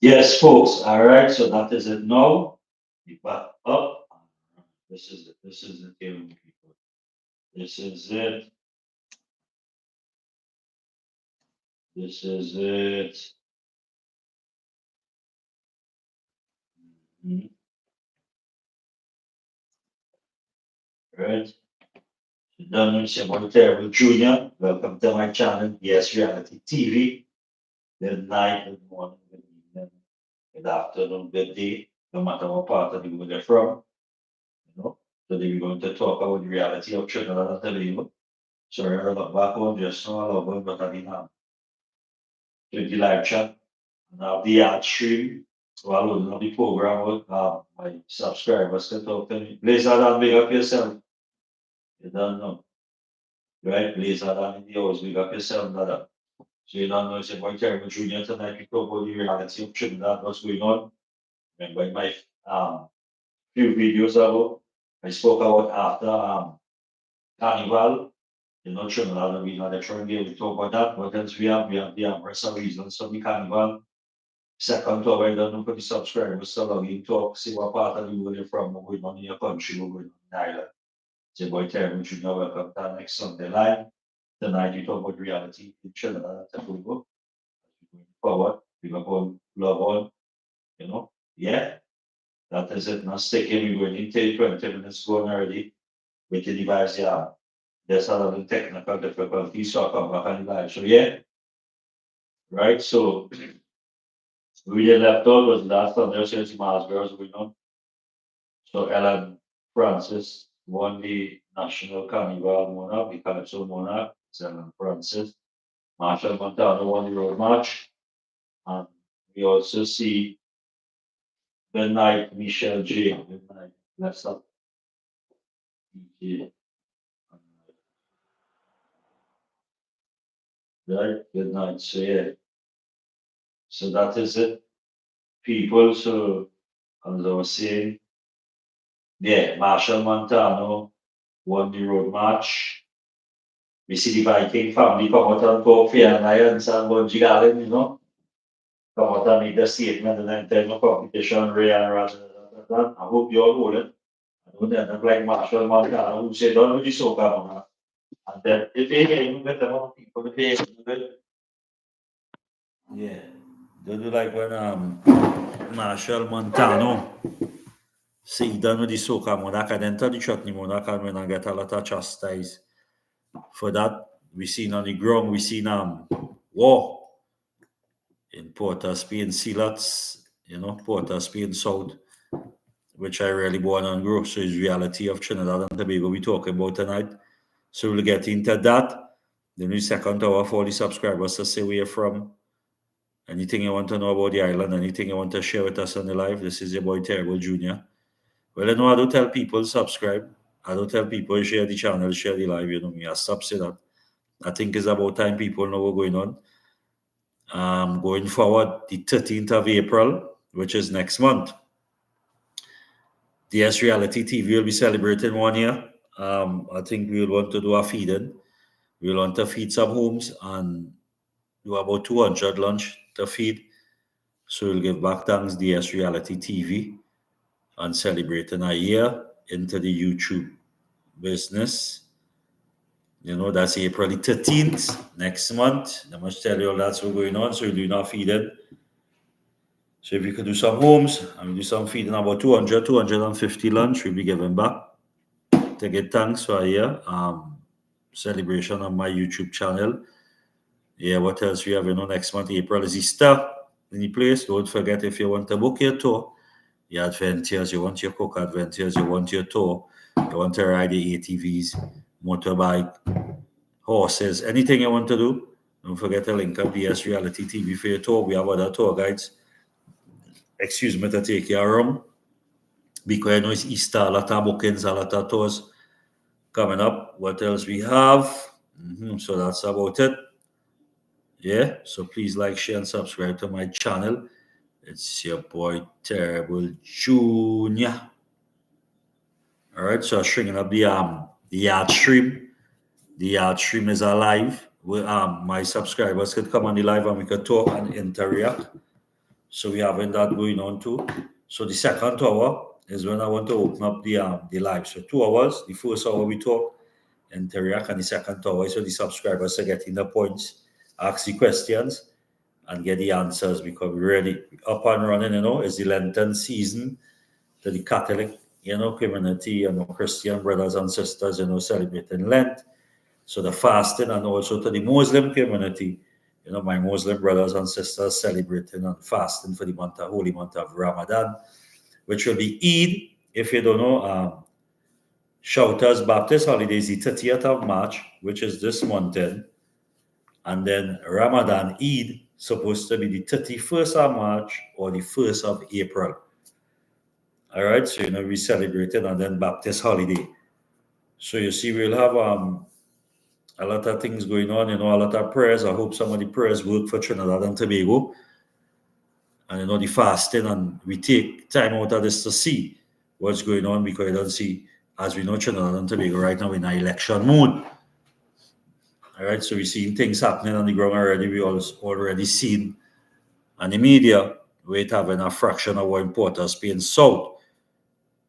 Yes, folks. All right. So that is it now. We back up. This is it. This is it, here, people. This is it. This is it. Mhm. Right. Done with Simon Terrible Jr. Welcome to my channel, Yes Reality TV. Good night, good morning, good evening, good afternoon, good day, no matter what part of the world you're from. You know. Today we're going to talk about the reality of Trinidad and Tobago. Sorry, I got back home just now, I love it, but I didn't have the live chat. Now the ad stream while loading up the program with my subscribers can talk to me. Blaze that and big up yourself. You don't know. Right? Blaze that and in the house, big up yourself, brother. So you don't know it's about Terrible Junior tonight. We talk about the reality of Trinidad, what's going on. Remember in my few videos ago, I spoke about after Carnival, Trinidad and we not the Trinidad, we talk about that. What else we have? We have the rest reasons for the Carnival. Second talk, I don't know for the subscribers, so long you talk, see what part of the world you're from, what going on in your country, what going on in Ireland. Say, boy, Terry Junior, welcome to our next Sunday live. Tonight, you talk about reality in Trinidad and Tobago. Going forward, we go on, love on, Yeah, that is it. Now, sticking, we're going into 20 minutes going already with the device, yeah. There's a lot of technical difficulties, so I'll come back on the live. So, yeah, right, so we did left out was last Sunday, since Mars girls, we know. So Ellen Francis won the National Carnival Monarch, the Calypso Monarch, it's Ellen Francis. Marshall Montano won the Road March. And we also see the night Michelle J. Good night. Let's up. Yeah. Right, good night. So yeah. So that is it. People, so as I was saying, yeah, Marshall Montano won the Road March. We see the Viking family come out and talk fair and irons and Bungie Garden. Come out and make the statement and then tell the competition real rather than I hope you all hold it. I don't end up like Marshall Montana who said, don't do the soca man. And then if they get even better more people, if they yeah. Don't do like when Marshall Montano say he done with the soca monarch and then tell the chutney monarch and when I get a lot of chastised for that. We seen on the ground, we seen war in Port of Spain, Silats, Port of Spain South, which I really born and grew. So it's reality of Trinidad and Tobago we talking about tonight. So we'll get into that. Then the second hour for the subscribers to say where you're from. Anything you want to know about the island, anything you want to share with us on the live, this is your boy Terrible Junior. Well, I don't tell people subscribe. I don't tell people share the channel, share the live, me. I stop say that. I think it's about time people know what's going on. Going forward, the 13th of April, which is next month, DS Reality TV will be celebrating 1 year. I think we'll want to do a feeding. We'll want to feed some homes and do about 200 lunch to feed. So we'll give back thanks DS Reality TV and celebrating a year into the YouTube business. That's April the 13th, next month. I must tell you all that's what's going on. So we're doing our feeding. So if we could do some homes and we do some feeding, about 200, 250 lunch, we'll be giving back to get thanks for a year. Celebration on my YouTube channel. Yeah, what else we have? Next month, April is Easter in the place. Don't forget if you want to book your tour, your adventures, you want your cook adventures, you want your tour, you want to ride the ATVs, motorbike, horses, anything you want to do. Don't forget to link up DS Reality TV for your tour. We have other tour guides. Excuse me to take you around. Because I know it's Easter, a lot of bookings, a lot of tours coming up. What else we have? So that's about it. Yeah. So please like, share, and subscribe to my channel. It's your boy Terrible Junior. All right. So I'm stringing up the yard stream. The yard stream is alive. My subscribers could come on the live and we could talk and interact. So we having that going on too. So the second hour is when I want to open up the live. So 2 hours. The first hour we talk and Teriak, and the second hour so the subscribers are getting the points, ask the questions, and get the answers because we're ready. Up and running, it's the Lenten season to the Catholic, community, Christian brothers and sisters, celebrating Lent. So the fasting, and also to the Muslim community, my Muslim brothers and sisters celebrating and fasting for the holy month of Ramadan, which will be Eid. If you don't know, Shouters Baptist holiday is the 30th of March, which is this month then. And then Ramadan Eid supposed to be the 31st of March or the 1st of April. All right, so we celebrated, and then Baptist holiday. So you see, we'll have a lot of things going on, a lot of prayers. I hope some of the prayers work for Trinidad and Tobago. And the fasting, and we take time out of this to see what's going on, because you don't see, as we know, Trinidad and Tobago right now in an election mode. All right, so we're seeing things happening on the ground already. We already seen on the media where it having a fraction of our importers being sold,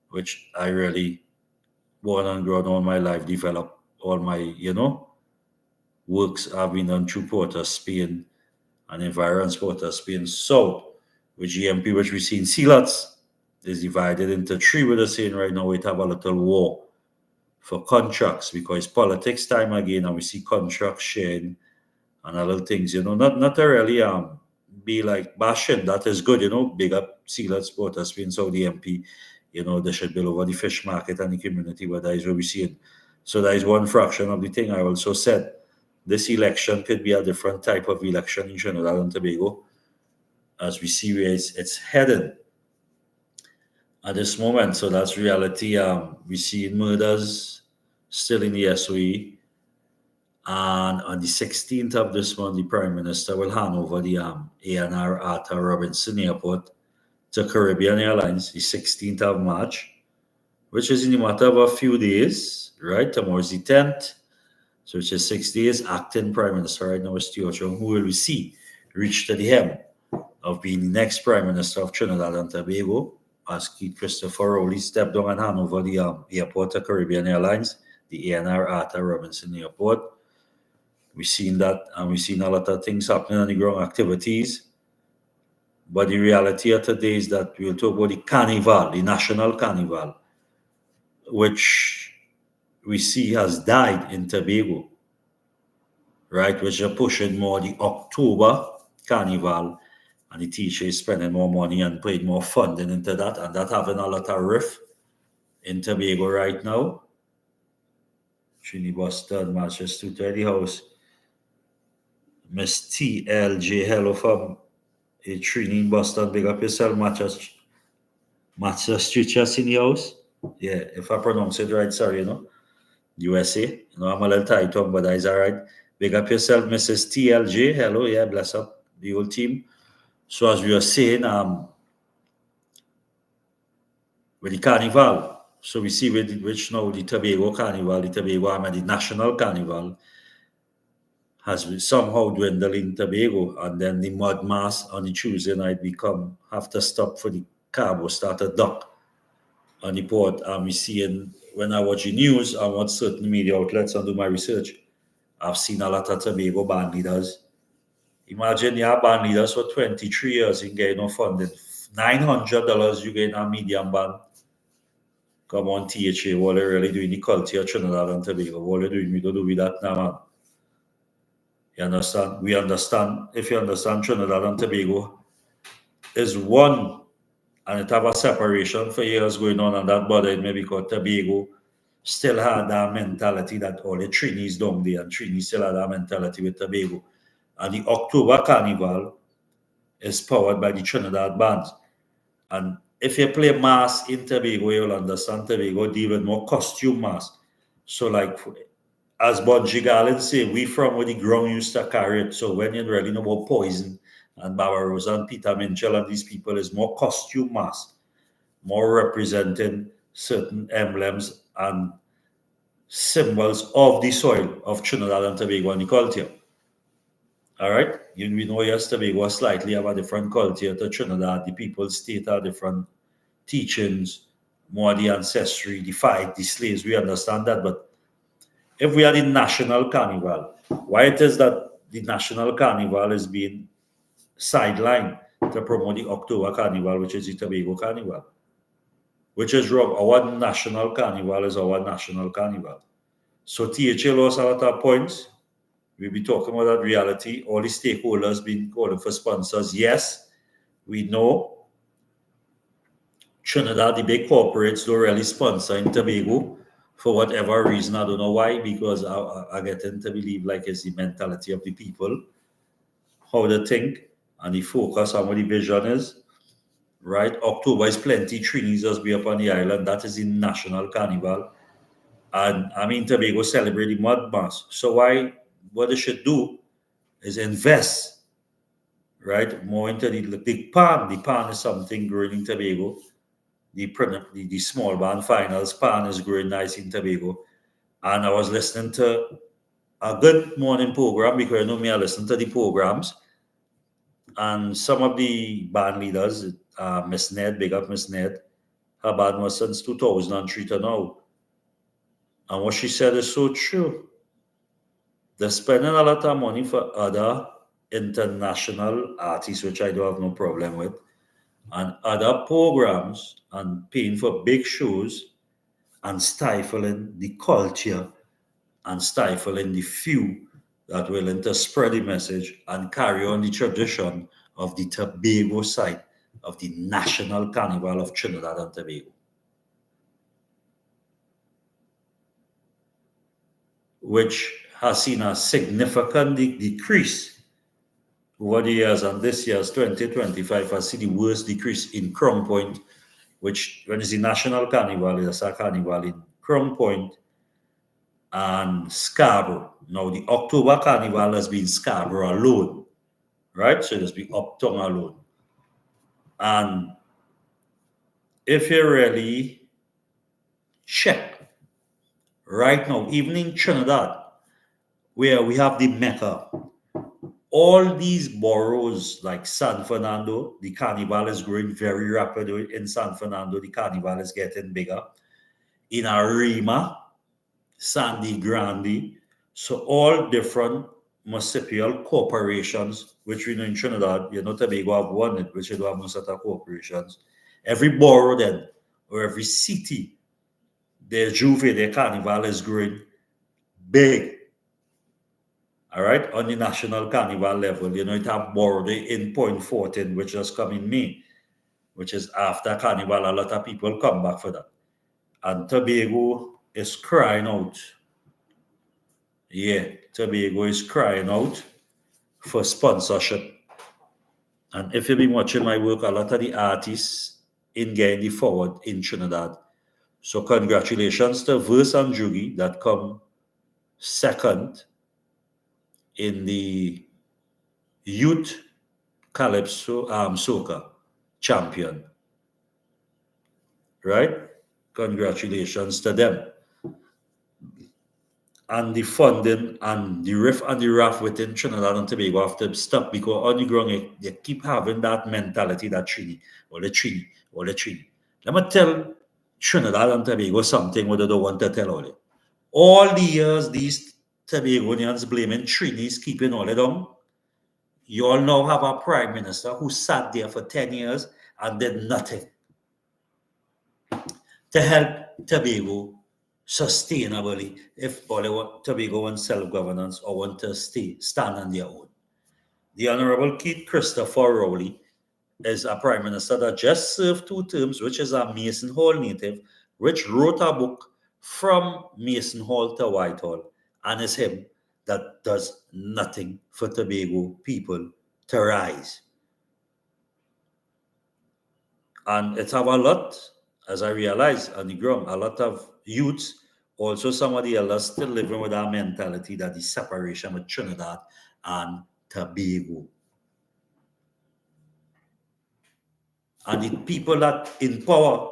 which I really born and grown all my life, develop all my, works have been done through Porter, Spain, and environs Porter, Spain, South, with GMP, which we see in Sealots, is divided into three. We're saying right now we have a little war for contracts, because politics time again, and we see contracts sharing and other things, not to really be like bashing. That is good, big up Sealots, Porter, Spain, South DMP, they should build over the fish market and the community, but that is what we see it. So that is one fraction of the thing. I also said this election could be a different type of election in Trinidad and Tobago, as we see where it's headed at this moment. So that's reality. We see murders still in the SOE. And on the 16th of this month, the Prime Minister will hand over the ANR Arthur Robinson Airport to Caribbean Airlines, the 16th of March, which is in a matter of a few days, right? Tomorrow's the 10th. So which is 6 days. Acting Prime Minister right now is Stuart Young, who will we see reach to the hem of being the next Prime Minister of Trinidad and Tobago, as Keith Christopher Rowley stepped down and hand over the airport to Caribbean Airlines, the ANR Arthur Robinson Airport. We've seen that, and we've seen a lot of things happening on the ground, activities. But the reality of today is that we'll talk about the Carnival, the National Carnival, which we see has died in Tobago, right? Which are pushing more the October Carnival, and the teacher is spending more money and putting more funding into that, and that having a lot of rift in Tobago right now. Trini Boston, Manchester to the house. Miss TLJ, hello from Trini Boston, big up yourself, Massachusetts in the house. Yeah, if I pronounce it right, sorry, USA. I'm a little tight tongue, but that's all right. Big up yourself, Mrs. TLJ. Hello, yeah, bless up the whole team. So as we were saying, with the Carnival, so we see which now the Tobago Carnival, the Tobago and the National Carnival has somehow dwindled in Tobago, and then the mud mass on the Tuesday night have to stop for the cargo started dock on the port. And we seeing, when I watch the news and watch certain media outlets and do my research, I've seen a lot of Tobago band leaders. Imagine you have band leaders for 23 years in getting no funding. $900 you get a medium band. Come on, THA, what are you really doing? The culture of Trinidad and Tobago, what are you doing? We don't do with that now, man. You understand? We understand. If you understand, Trinidad and Tobago is one, and it have a separation for years going on that bothered me, because Tobago still had that mentality that all the Trinis down there, and Trini still had that mentality with Tobago. And the October Carnival is powered by the Trinidad bands. And if you play mass in Tobago, you'll understand Tobago deal with more costume mass. So like, as Bunji Garland say, we from where the ground used to carry it. So when you really know about Poison and Barbarossa and Peter Minchell and these people, is more costume mass, more representing certain emblems and symbols of the soil of Trinidad and Tobago and the culture. All right. We know yes, Tobago slightly have a different culture to Trinidad. The people state are different teachings, more the ancestry, the fight, the slaves. We understand that. But if we are the national carnival, why it is that the national carnival is being sidelined to promote the October carnival, which is the Tobago carnival, which is wrong. Our national carnival is our national carnival. So THA lost a lot of points. We'll be talking about that reality. All the stakeholders been calling for sponsors. Yes, we know Trinidad, the big corporates don't really sponsor in Tobago for whatever reason. I don't know why, because I get to believe like it's the mentality of the people, how they think, and the focus on what the vision is. Right? October is plenty. Trinis just be up on the island. That is the national carnival. And I mean, Tobago celebrate the mud mass. So why, what they should do is invest, right, more into the pan. The pan is something growing in Tobago. The small band finals pan is growing nice in Tobago. And I was listening to a good morning program because I know me, I listen to the programs. And some of the band leaders, Miss Ned, big up Miss Ned, her band was since 2003 to now. And what she said is so true. They're spending a lot of money for other international artists, which I don't have no problem with, and other programs, and paying for big shows and stifling the culture and stifling the few that willing to spread the message and carry on the tradition of the Tobago side of the National Carnival of Trinidad and Tobago, which has seen a significant decrease over the years, and this year's 2025 has seen the worst decrease in Crown Point, which when it's the National Carnival, it's a carnival in Crown Point and Scarborough. Now, the October Carnival has been Scarborough alone, right? So it has been Uptown alone. And if you really check right now, even in Trinidad, where we have the Mecca, all these boroughs like San Fernando, the carnival is growing very rapidly in San Fernando. The carnival is getting bigger. In Arima, Sandy Grande, so all different municipal corporations, which we know in Trinidad, Tobago have one, which you don't have no set of corporations. Every borough then, or every city, their Juve, their carnival is growing big. All right, on the national carnival level, it have borough in Point 14, which just come in May, which is after carnival. A lot of people come back for that. And Tobago is crying out. Yeah, Tobago is crying out for sponsorship. And if you've been watching my work, a lot of the artists in getting the forward in Trinidad. So congratulations to Verse and Jugi that come second in the youth calypso soca champion. Right? Congratulations to them. And the funding and the riff and the raff within Trinidad and Tobago have to stop because on the ground they keep having that mentality that Trini, or the Trini, or the Trini. Let me tell Trinidad and Tobago something what they don't want to tell all it. All the years these Tobagonians blaming Trinis keeping all it down. You all now have a prime minister who sat there for 10 years and did nothing to help Tobago sustainably if all they want Tobago want self-governance or want to stand on their own. The Honorable Keith Christopher Rowley is a prime minister that just served 2 terms, which is a Mason Hall native, which wrote a book from Mason Hall to Whitehall, and it's him that does nothing for Tobago people to rise. And it's have a lot, as I realize on the ground, a lot of youths, also some of the elders still living with that mentality that the separation with Trinidad and Tobago. And the people that in power,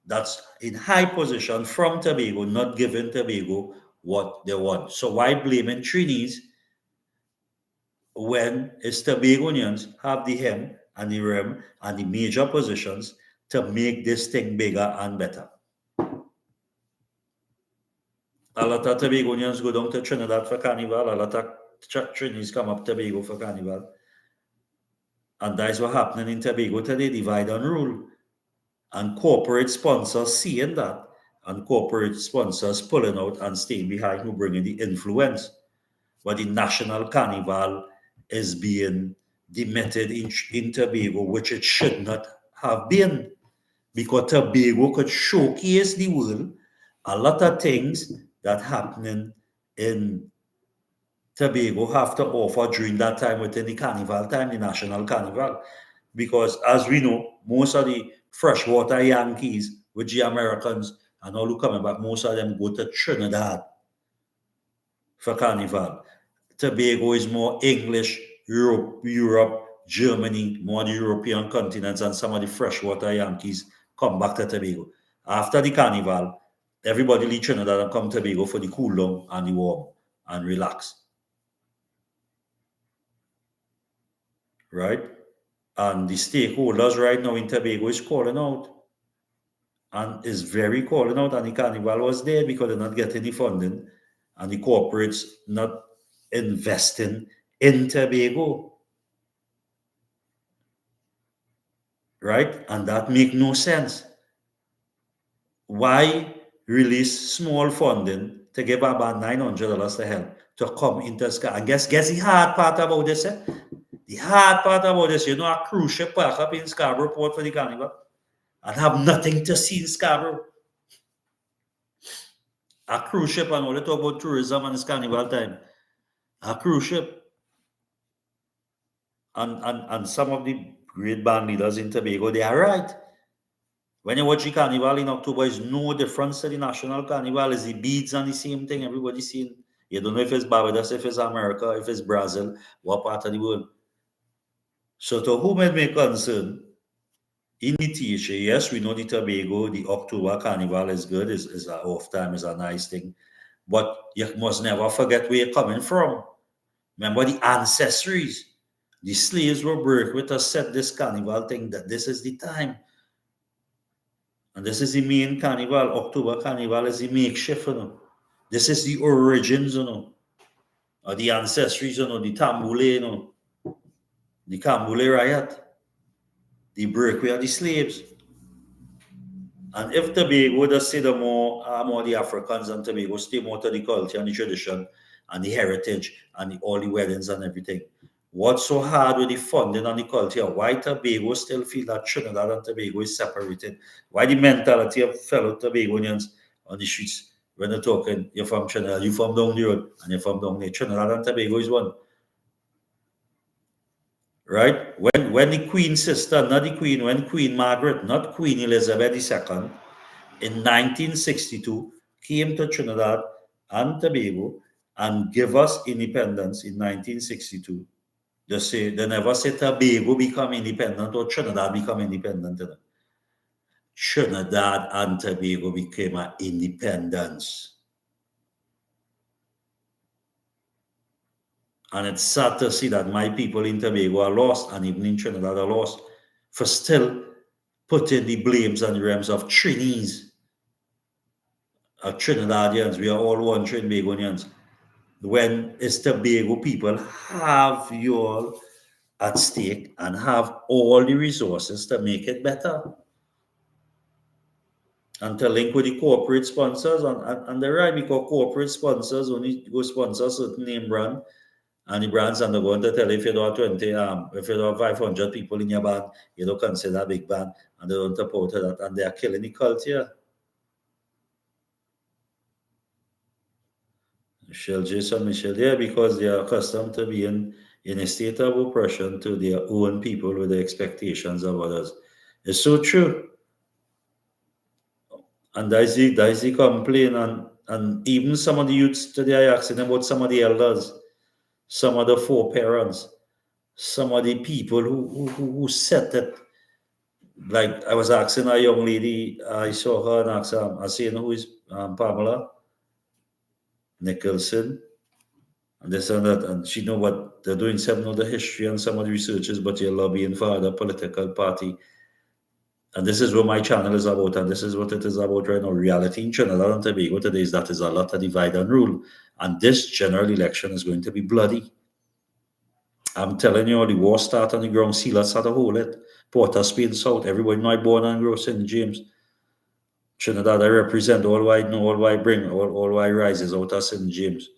that's in high position from Tobago, not giving Tobago what they want. So why blaming Trinis when is Tobagonians have the hem and the rim and the major positions to make this thing bigger and better. A lot of Tobagonians go down to Trinidad for Carnival, a lot of Trinis come up Tobago for Carnival. And that's what happening in Tobago today, divide and rule. And corporate sponsors seeing that, and corporate sponsors pulling out and staying behind who bring in the influence. But the national carnival is being demented in Tobago, which it should not have been, because Tobago could showcase the world a lot of things that happening in Tobago have to offer during that time within the carnival time, the national carnival. Because as we know, most of the freshwater Yankees with the Americans and all who coming back, most of them go to Trinidad for carnival. Tobago is more English, Europe, Germany, more the European continents, and some of the freshwater Yankees come back to Tobago. After the carnival, everybody leave Trinidad and come to Tobago for the cool down and the warm and relax. Right? And the stakeholders right now in Tobago is calling out. And is very calling out, and the carnival was there because they're not getting the funding, and the corporates not investing in Tobago. Right? And that make no sense. Why release small funding to give about $900 to help to come into Sky? And guess the hard part about this, eh? The hard part about this, you know, a cruise ship park up in Scarborough Port for the carnival and have nothing to see in Scarborough. A cruise ship, and all they talk about tourism and it's carnival time. A cruise ship. And some of the great band leaders in Tobago, they are right. When you watch the carnival in October, it's no difference to the national carnival. It's the beads and the same thing everybody's seeing. You don't know if it's Barbados, if it's America, if it's Brazil, what part of the world. So to whom it may concern, in the THA, yes, we know the Tobago, the October carnival is good, is a off time, is a nice thing. But you must never forget where you're coming from. Remember the ancestries. The slaves were worked with to set this carnival thing that this is the time. And this is the main carnival. October carnival is the makeshift, you know. This is the origins, you know. Or the ancestries, you know, the Tambule, you know. The Kambule riot. The breakaway of the slaves. And if Tobago does say the more the Africans and Tobago stay more to the culture and the tradition and the heritage and all the weddings and everything. What's so hard with the funding and the culture? Why Tobago still feel that Trinidad and Tobago is separated? Why the mentality of fellow Tobagonians on the streets when they're talking, you're from Trinidad, you're from down the road, and you're from down there. Trinidad and Tobago is one. Right? When the Queen sister, not the Queen, when Queen Margaret, not Queen Elizabeth II, in 1962 came to Trinidad and Tobago and gave us independence in 1962. They never say Tobago become independent or Trinidad become independent. Trinidad and Tobago became an independence. And it's sad to see that my people in Tobago are lost, and even in Trinidad are lost, for still putting the blames on the realms of Trinis, Trinidadians. We are all one Trinbagonians. When it's Tobago people have you all at stake and have all the resources to make it better. And to link with the corporate sponsors, and they're right, because corporate sponsors only go sponsor certain name brand, and the brands, and they're going to tell you if you don't have 20, if you don't have 500 people in your band, you don't consider a big band, and they don't support that, and they are killing the culture. Michelle, yeah, because they are accustomed to being in a state of oppression to their own people with the expectations of others. It's so true. And that's the complaint. And even some of the youths today are asking about some of the elders, some of the foreparents, some of the people who set it. Like I was asking a young lady, I saw her and asked I saying who is Pamela Nicholson. and this and that, and she know what they're doing, some know the history and some of the researchers, but you're lobbying for other political party. And this is what my channel is about, and this is what it is about right now. Reality in Trinidad and Tobago today is that is a lot of divide and rule. And this general election is going to be bloody. I'm telling you, the war start on the ground, sea let's have a hold it. Port of Spain South, everybody know I born and grow St. James. Trinidad I represent, all I know, all I bring, all I rises out of St. James.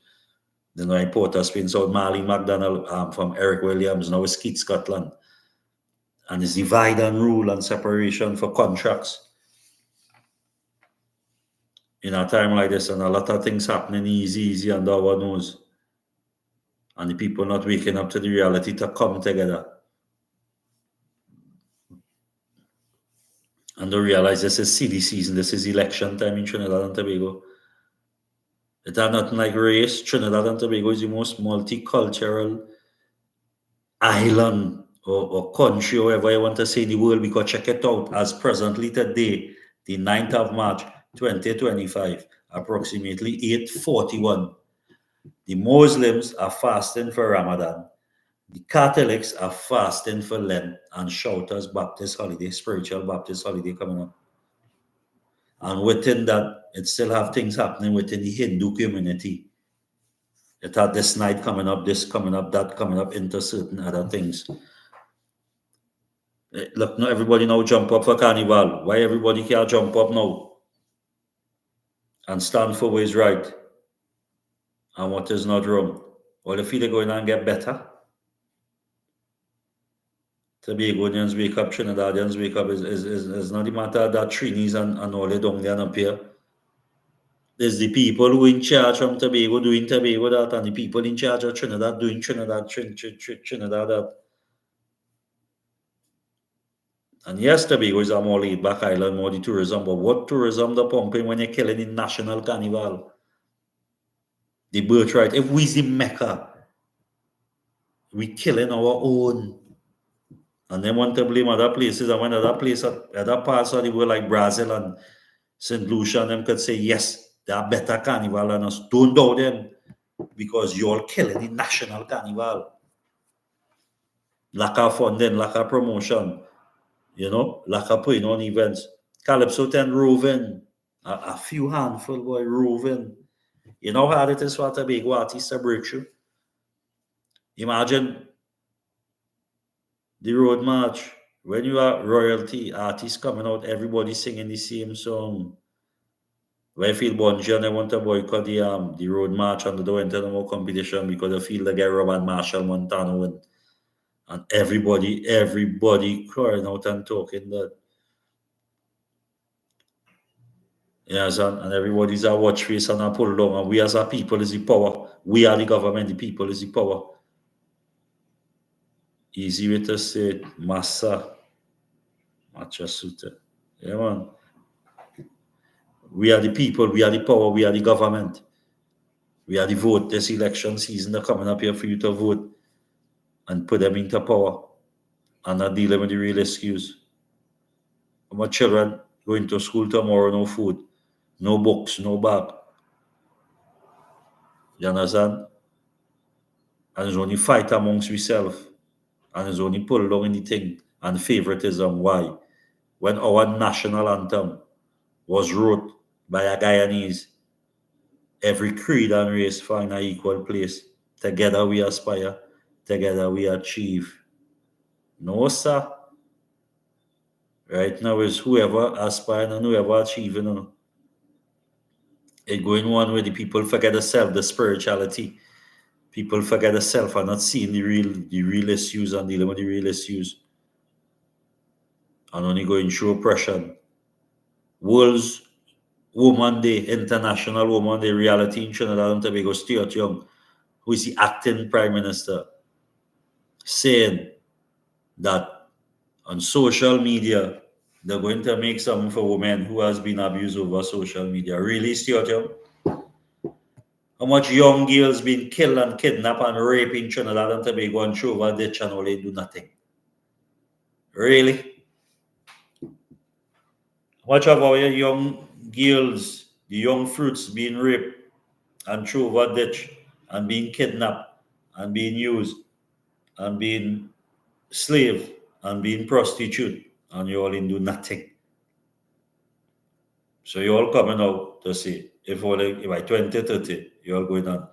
Then I Port of Spain South, Marley McDonald from Eric Williams, now it's Keith Scotland. And it's divide and rule and separation for contracts. In a time like this, and a lot of things happening easy under our nose. And the people not waking up to the reality to come together. And to realize this is silly season, this is election time in Trinidad and Tobago. It are nothing like race. Trinidad and Tobago is the most multicultural island or country, however you want to say in the world, because check it out, as presently today, the 9th of March, 2025, approximately 8:41. The Muslims are fasting for Ramadan. The Catholics are fasting for Lent and Shouters Baptist holiday, spiritual Baptist holiday coming up. And within that, it still have things happening within the Hindu community. It had this night coming up, this coming up, that coming up into certain other things. Look, not everybody now jump up for Carnival. Why everybody can't jump up now and stand for what is right and what is not wrong? Well, if they're going and get better, Tobagonians wake up, Trinidadians wake up. Is not the matter that Trinis and all they down there and up here. There's the people who in charge from Tobago doing Tobago that, and the people in charge of Trinidad doing Trinidad that. And yes, Tobago is a more laid back island, more the tourism, but what tourism they're pumping when you're killing in national carnival? The birthright. If we's the Mecca, we killing our own. And they want to blame other places, and when other parts of the world like Brazil and St. Lucia, and them could say, yes, they are better carnival than us. Don't doubt them, because you're killing the national carnival. Lack of funding, lack of promotion, lack of putting on events. Calypso 10 roving, a few handful boy roving. You know how hard it is for Tobago artists to break through? Imagine the road march. When you are royalty, artists coming out, everybody singing the same song. When I feel Bungie and I want to boycott the road march and they don't enter no more competition because I feel like Robert Marshall Montano and everybody crying out and talking that. Yes, and everybody's a watch face and a pull down, and we as a people is the power. We are the government, the people is the power. Easy way to say it, Massa Machasuta. Yeah, man. We are the people, we are the power, we are the government. We are the vote. This election season, they're coming up here for you to vote and put them into power and not dealing with the real excuse. My children going to school tomorrow, no food, no books, no bag. You understand? And it's only fight amongst ourselves. And it's only pull down anything and favoritism. Why? When our national anthem was wrote by a Guyanese, every creed and race find an equal place. Together we aspire, together we achieve. No, sir. Right now is whoever aspiring and whoever achieving. It going one way the people forget the self, the spirituality. People forget the self and not seeing the real issues and dealing with the real issues. And only going through oppression. World's Woman Day, International Woman Day, reality in Trinidad and Tobago, Stuart Young, who is the acting Prime Minister, saying that on social media, they're going to make something for women who has been abused over social media. Really, Stuart Young? How much young girls been killed and kidnapped and raped in Trinidad and Tobago and throw over ditch and all they do nothing? Really? How much of our young girls, the young fruits being raped and throw over ditch and being kidnapped and being used and being slave and being prostitute, and you all in do nothing. So you all coming out to say, if by 2030, you all going on.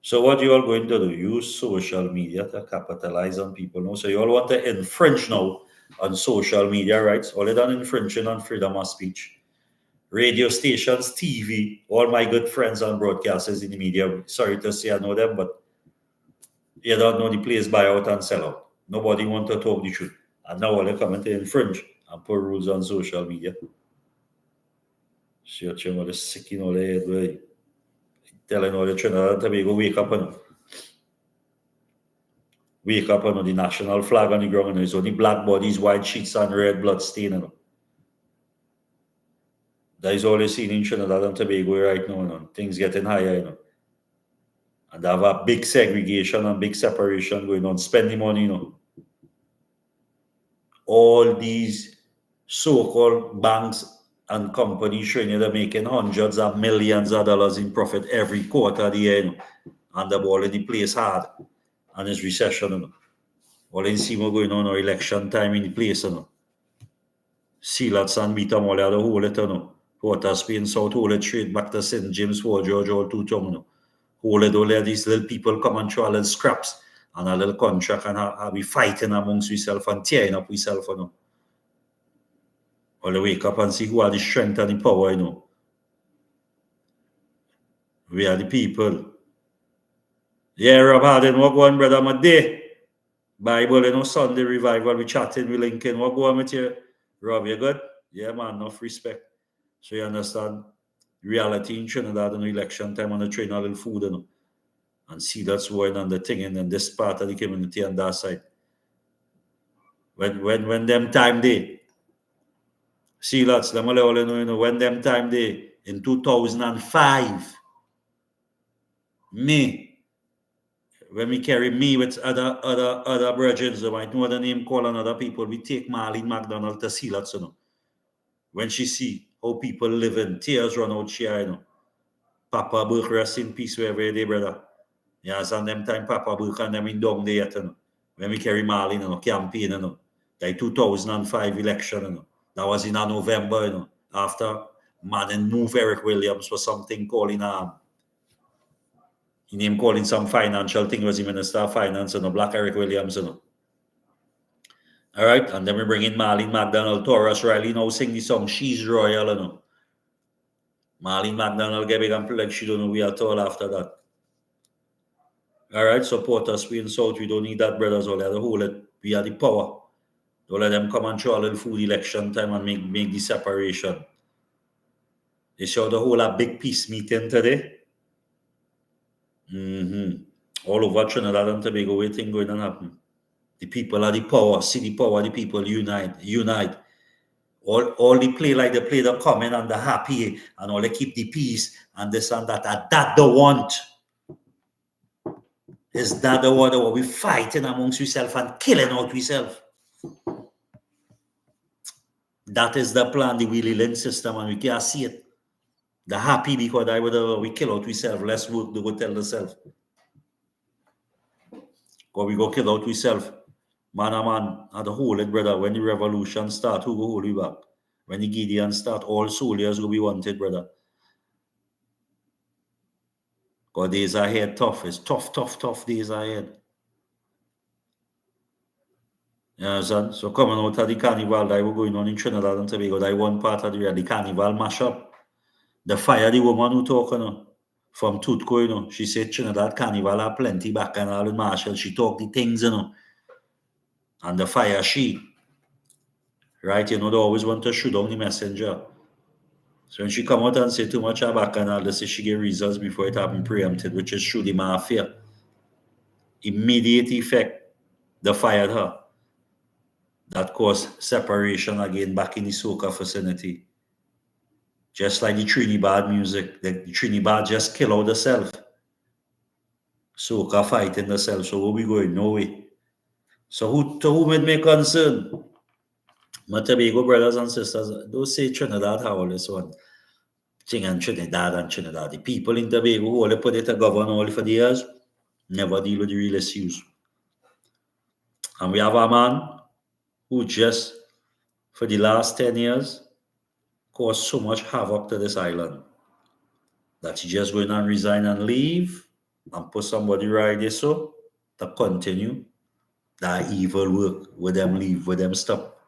So what you all going to do? Use social media to capitalize on people now. So you all want to infringe now on social media rights. All done infringing on freedom of speech. Radio stations, TV, all my good friends and broadcasters in the media. Sorry to say I know them, but you don't know the place buy out and sell out. Nobody want to talk the truth. And now all they coming to infringe and put rules on social media. So you're all the sick in all the head, boy. Telling all the Trinidad and Tobago, wake up and the national flag on the ground, and it's only black bodies, white sheets, and red blood stain. That is all you see in Trinidad and Tobago right now. Things getting higher, and they have a big segregation and big separation going on. Spending money, All these so-called banks and companies showing you they're making hundreds of millions of dollars in profit every quarter of the year, and they've already placed hard, and it's recession, All in see what going on or election time in the place, See lots and beat them all the whole it, Water Spain, South, hold it straight back to St. James, Fort George, all two tongue, Hold it, all these little people come and throw a little scraps and a little contract and be fighting amongst ourselves and tearing up ourselves, All they wake up and see who are the strength and the power, We are the people. Yeah, Rob Harden, what going, brother? My day. Bible, Sunday revival, we chatting, we linking. What going with you? Rob, you good? Yeah, man, enough respect. So you understand reality in Trinidad and election time on the train, a little food, and see that's going on the thing in this part of the community on that side. When them time day, see lots, them all when them time day in 2005, me, when we carry me with other brethren, I might know the name, call on other people, we take Marlene McDonald to see lots, When she see how people living, tears run out here, Papa Burke rest in peace wherever they, brother. Yes, and them time Papa Burke and them in down there yet, When we carry Marlene, campaign, Like 2005 election, That was in November, After man move Eric Williams for something calling he name calling some financial thing, was the Minister of Finance, Black Eric Williams, All right, and then we bring in Marlene McDonald, Taurus Riley now sing the song She's Royal, Marlene McDonald get big and play like she don't know we at all after that. All right, support us, we in South, we don't need that, brothers, all that, hold it, we are the power. Don't let them come and throw a little food election time and make the separation. They saw the whole a big peace meeting today. All over Trinidad and Tobago, waiting going to happen. The people are the power, see the power, the people unite. All they play like they play the common and the happy, and all they keep the peace and this and that. And that the want. Is that the one that we fighting amongst ourselves and killing out ourselves? That is the plan, the Willie Lynn system, and we can't see it. The happy because we kill out ourselves, less work to go tell the self. Because we go kill out ourselves. Man, at the whole it, brother. When the revolution start, who go hold you back? When the Gideon start, all soldiers will be wanted, brother. Because days ahead tough. It's tough days ahead. You understand? So coming out of the carnival that was going on in Trinidad and Tobago, that one part of the carnival mashup. The fire, the woman who talking from Tutco, she said Trinidad carnival are plenty back and all in Marshall. She talk the things, And the fire she, right, they always want to shoot down the messenger. So when she come out and say too much back and all, they say she get results before it happen preempted, which is true, the mafia. Immediate effect, they fired her. That caused separation again back in the soca vicinity. Just like the Trinidad music, the Trinidad just kill out themselves. Soca fighting themselves. So where we going? No way. So to whom it may concern? My Tobago brothers and sisters, don't say Trinidad how all this one. Thing and Trinidad. The people in Tobago who only put it to govern all for the years. never deal with the real issues. And we have a man who just, for the last 10 years, caused so much havoc to this island that he just going and resign and leave and put somebody right there so to continue that evil work with them leave, with them stop.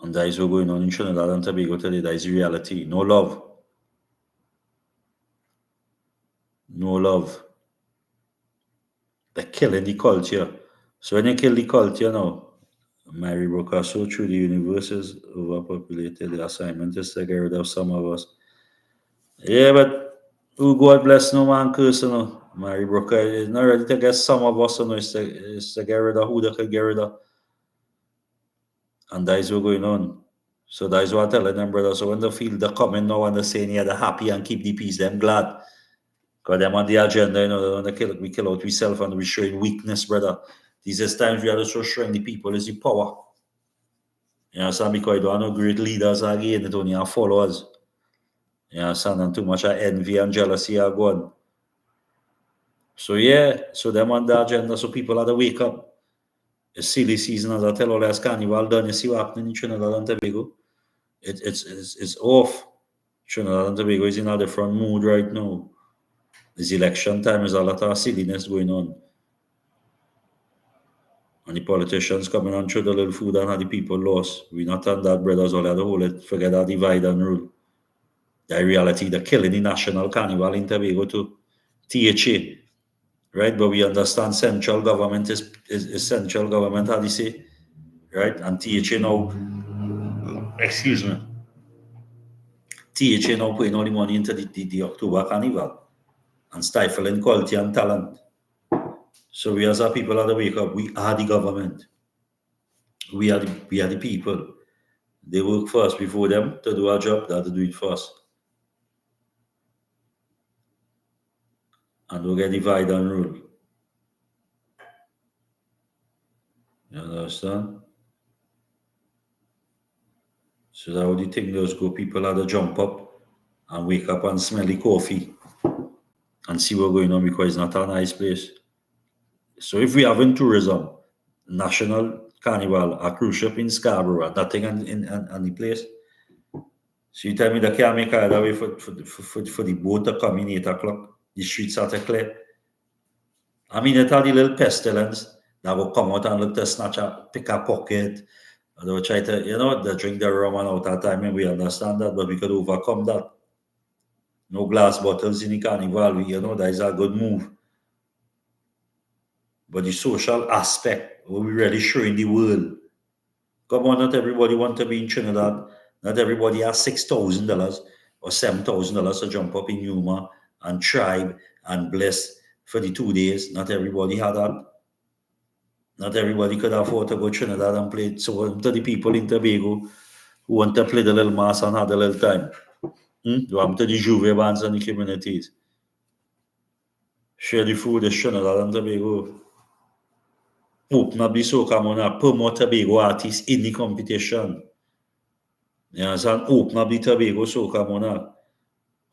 And that is what's going on in Trinidad and Tobago today. That is reality. No love. No love. They're killing the culture. So when you kill the culture now, Mary Broker, so through the universe is overpopulated. The assignment is to get rid of some of us. Yeah, but who God bless no man curse, you know. Mary Broker is not ready to get some of us, you know. It's to get rid of who they could get rid of. And that is what's going on. So that is what I'm telling them, brother. So when they feel they're coming now and they're saying, yeah, they're happy and keep the peace, them glad. Because them on the agenda, you know, they want to kill, we kill out ourselves and we showing weakness, brother. These is times we are just showing the people is the power. You understand? Because you don't have no great leaders again, it only have followers. You understand? And too much of envy and jealousy are gone. So yeah, so them on the agenda, so people have to wake up. It's silly season, as I tell all that's Carnival done. You see what happening in Trinidad and Tobago? It's off. Trinidad and Tobago is in a different mood right now. It's election time, there's a lot of silliness going on. And the politicians coming on through the little food and how the people lost. We not on that, brothers, all that whole it. Forget that divide and rule. The reality, they're killing the national carnival in Tobago to THA. Right? But we understand central government is central government, how do you say? Right? And THA now, excuse me, THA now putting all the money into the October carnival and stifling quality and talent. So we as a people have to wake up. We are the government. We are the people. They work first before them to do our job. They have to do it first. And we'll get divide and rule. You understand? So that how the thing does go. People have to jump up and wake up and smell the coffee and see what's going on because it's not a nice place. So if we have in tourism, national carnival, a cruise ship in Scarborough, nothing in the place. So you tell me they can't make either way for the boat to come in 8 o'clock. The streets are to clear. I mean, it had the little pestilence that will come out and look to snatch a pick a pocket. They will try to, they drink the rum and out that time, and we understand that, but we could overcome that. No glass bottles in the carnival, that is a good move. But the social aspect, what we really showing the world. Come on, not everybody want to be in Trinidad. Not everybody has $6,000 or $7,000 to jump up in Yuma and tribe and bless for the 2 days. Not everybody had that. Not everybody could afford to go to Trinidad and play. So to the people in Tobago who want to play the little mass and have a little time. You want to the Juve bands and the communities. Share the food, the Trinidad and Tobago. Open up the soca monarch, promote Tobago artists in the competition. You understand? Open up the Tobago soca monarch.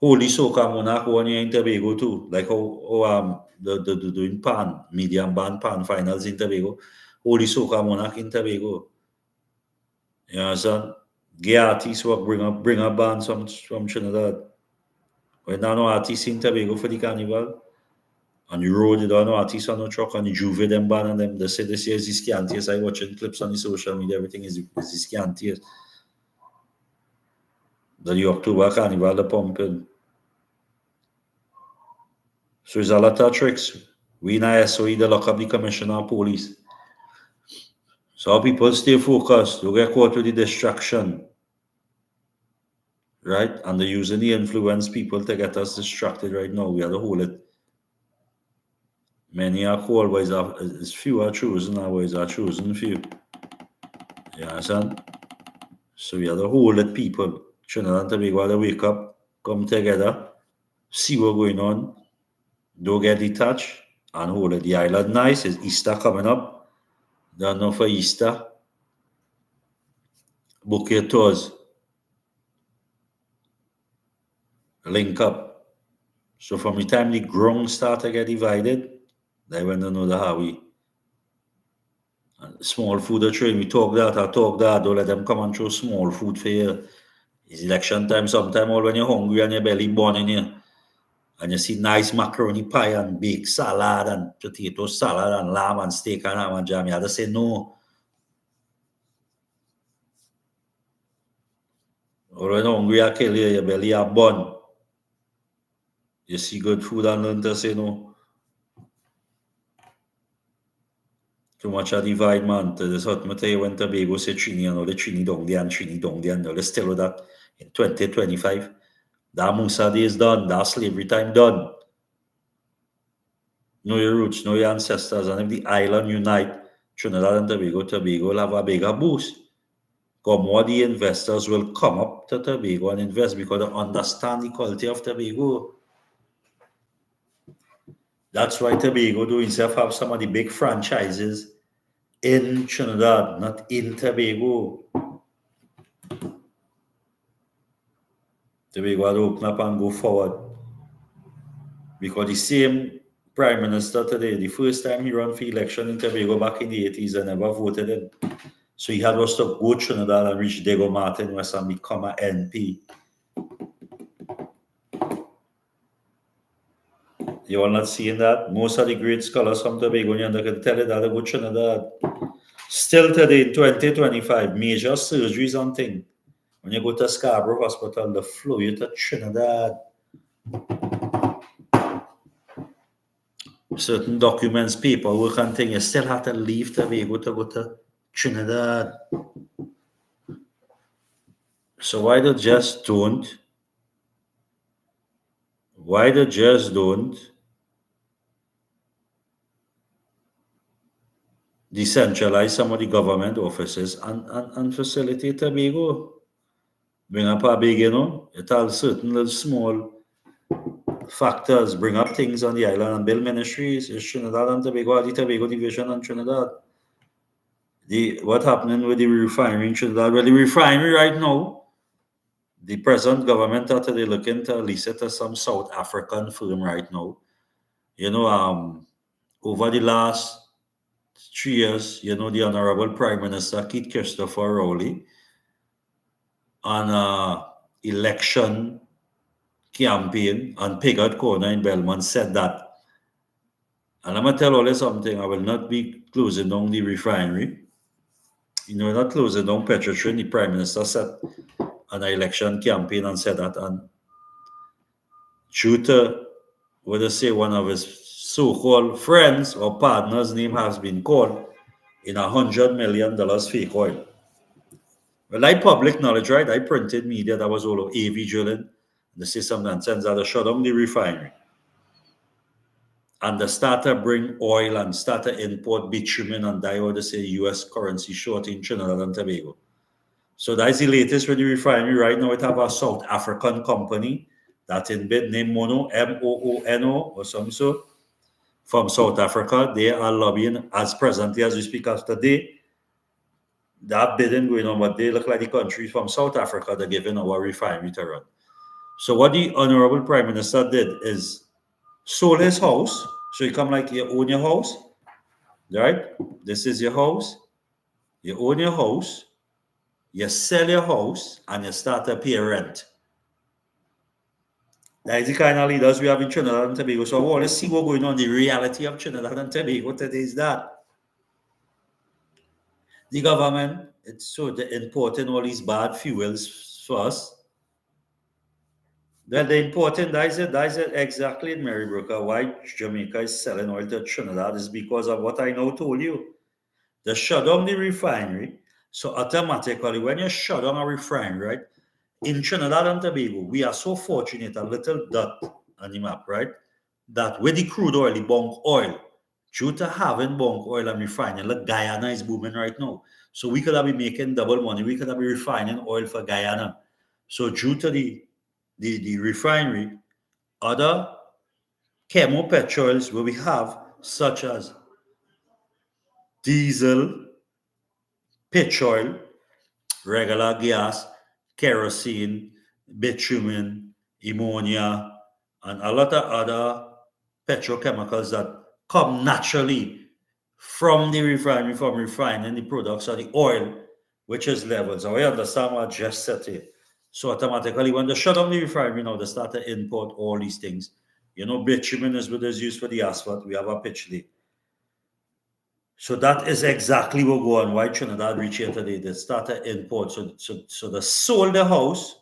Holy soca monarch one year in Tobago too. Like how the doing pan, medium band pan finals in Tobago. Holy soca monarch in Tobago. You understand? Gay artists work bring up bands from Trinidad. When there are no artists in Tobago for the carnival. On the road, there are no artists on the truck, on the Juve, them band and them. They say this year is the scantiest. I watching clips on the social media, everything is the scantiest. The October carnival, the pumping. So there's a lot of tricks. We in SOE, they lock up the commissioner of police. So people stay focused. Don't get caught with the distraction. Right? And they're using the influence people to get us distracted right now. We have to hold it. Many are called, but it's few are chosen, otherwise are chosen few. You understand? So we have to hold it, people. Trinidad and Tobago have to wake up, come together, see what's going on, don't get detached, and hold it. The island nice. It's Easter coming up. Don't know for Easter. Book your tours. Link up. So from the time the ground started to get divided, they went to know the how we small food train. We talk that, don't let them come and throw small food for you. It's election time sometime all when you're hungry and your belly burning you. And you see nice macaroni pie and baked salad and potato salad and lamb and steak and ham and jam. You have to say no. Or when hungry I kill you, your belly are burn. You see good food and learn to say no. Too much a divide, man. This what I tell you when Tobago say Trini and all the Trini down there and Trini down there and all the still with that in 2025. That Musa day is done. That slavery time done. Know your roots, know your ancestors, and if the island unite, Trinidad and Tobago will have a bigger boost. Because more the investors will come up to Tobago and invest because they understand the quality of Tobago. That's why Tobago do itself have some of the big franchises in Trinidad, not in Tobago. Tobago had to open up and go forward. Because the same Prime Minister today, the first time he ran for election in Tobago back in the 80s, and never voted in. So he had us to go to Trinidad and reach Diego Martin West and become an NP. You are not seeing that? Most of the great scholars from Tobago can tell you that they go to Trinidad. Still today in 2025, major surgeries on things. When you go to Scarborough Hospital, they flew you to Trinidad. Certain documents, paperwork and things, you still have to leave Tobago to go to Trinidad. So why they just don't decentralize some of the government offices and facilitate Tobago? Bring up a big, it all certain little small factors, bring up things on the island and build ministries. It's Trinidad and Tobago, the Tobago division and Trinidad. What happening with the refinery in Trinidad? Well, the refinery right now, the present government are today looking to lease it to some South African firm right now. Over the last 3 years, the Honorable Prime Minister Keith Christopher Rowley on election campaign on Pigott Corner in Belmont said that, and I'm going to tell all you something, I will not be closing down the refinery. Not closing down Petrotrin. The Prime Minister said on an election campaign and said that, and due to, what I say, one of his so-called friends or partners' name has been called in $100 million fake oil. Well, I public knowledge, right? I printed media that was all of AV drilling. They say some nonsense that they shut down the refinery. And they start to bring oil and start to import bitumen and what they say US currency short in Trinidad and Tobago. So that's the latest with the refinery. Right now, it have a South African company that in bid named Mono, MOONO or some sort, from South Africa. They are lobbying as presently as we speak as today. That bidding going on, but they look like the countries from South Africa that giving our refinery to run. So what the Honorable Prime Minister did is sold his house. So you come like you own your house, right? This is your house. You own your house. You sell your house and you start to pay rent. That is the kind of leaders we have in Trinidad and Tobago. So I want to see what's going on. The reality of Trinidad and Tobago today is that the government, it's so importing all these bad fuels for us. Well, the important, that is it exactly in Mary Brooker. Why Jamaica is selling oil to Trinidad is because of what I now told you. They shut down the refinery. So automatically, when you shut down a refinery, right, in Trinidad and Tobago, we are so fortunate, a little dot on the map, right, that with the crude oil, the bunk oil, due to having bunk oil and refining, look, Guyana is booming right now. So we could have been making double money. We could have been refining oil for Guyana. So due to the refinery, other chemo petrols where we have, such as diesel, petrol, regular gas, kerosene, bitumen, ammonia, and a lot of other petrochemicals that come naturally from the refinery, from refining the products or the oil, which is levels. So I understand what Jeff said here. So automatically, when they shut down the refinery now, they start to import all these things. You know, bitumen is what is used for the asphalt. We have a pitch lake. So that is exactly what go on. Why Trinidad reached here today? They started import. So they sold the house.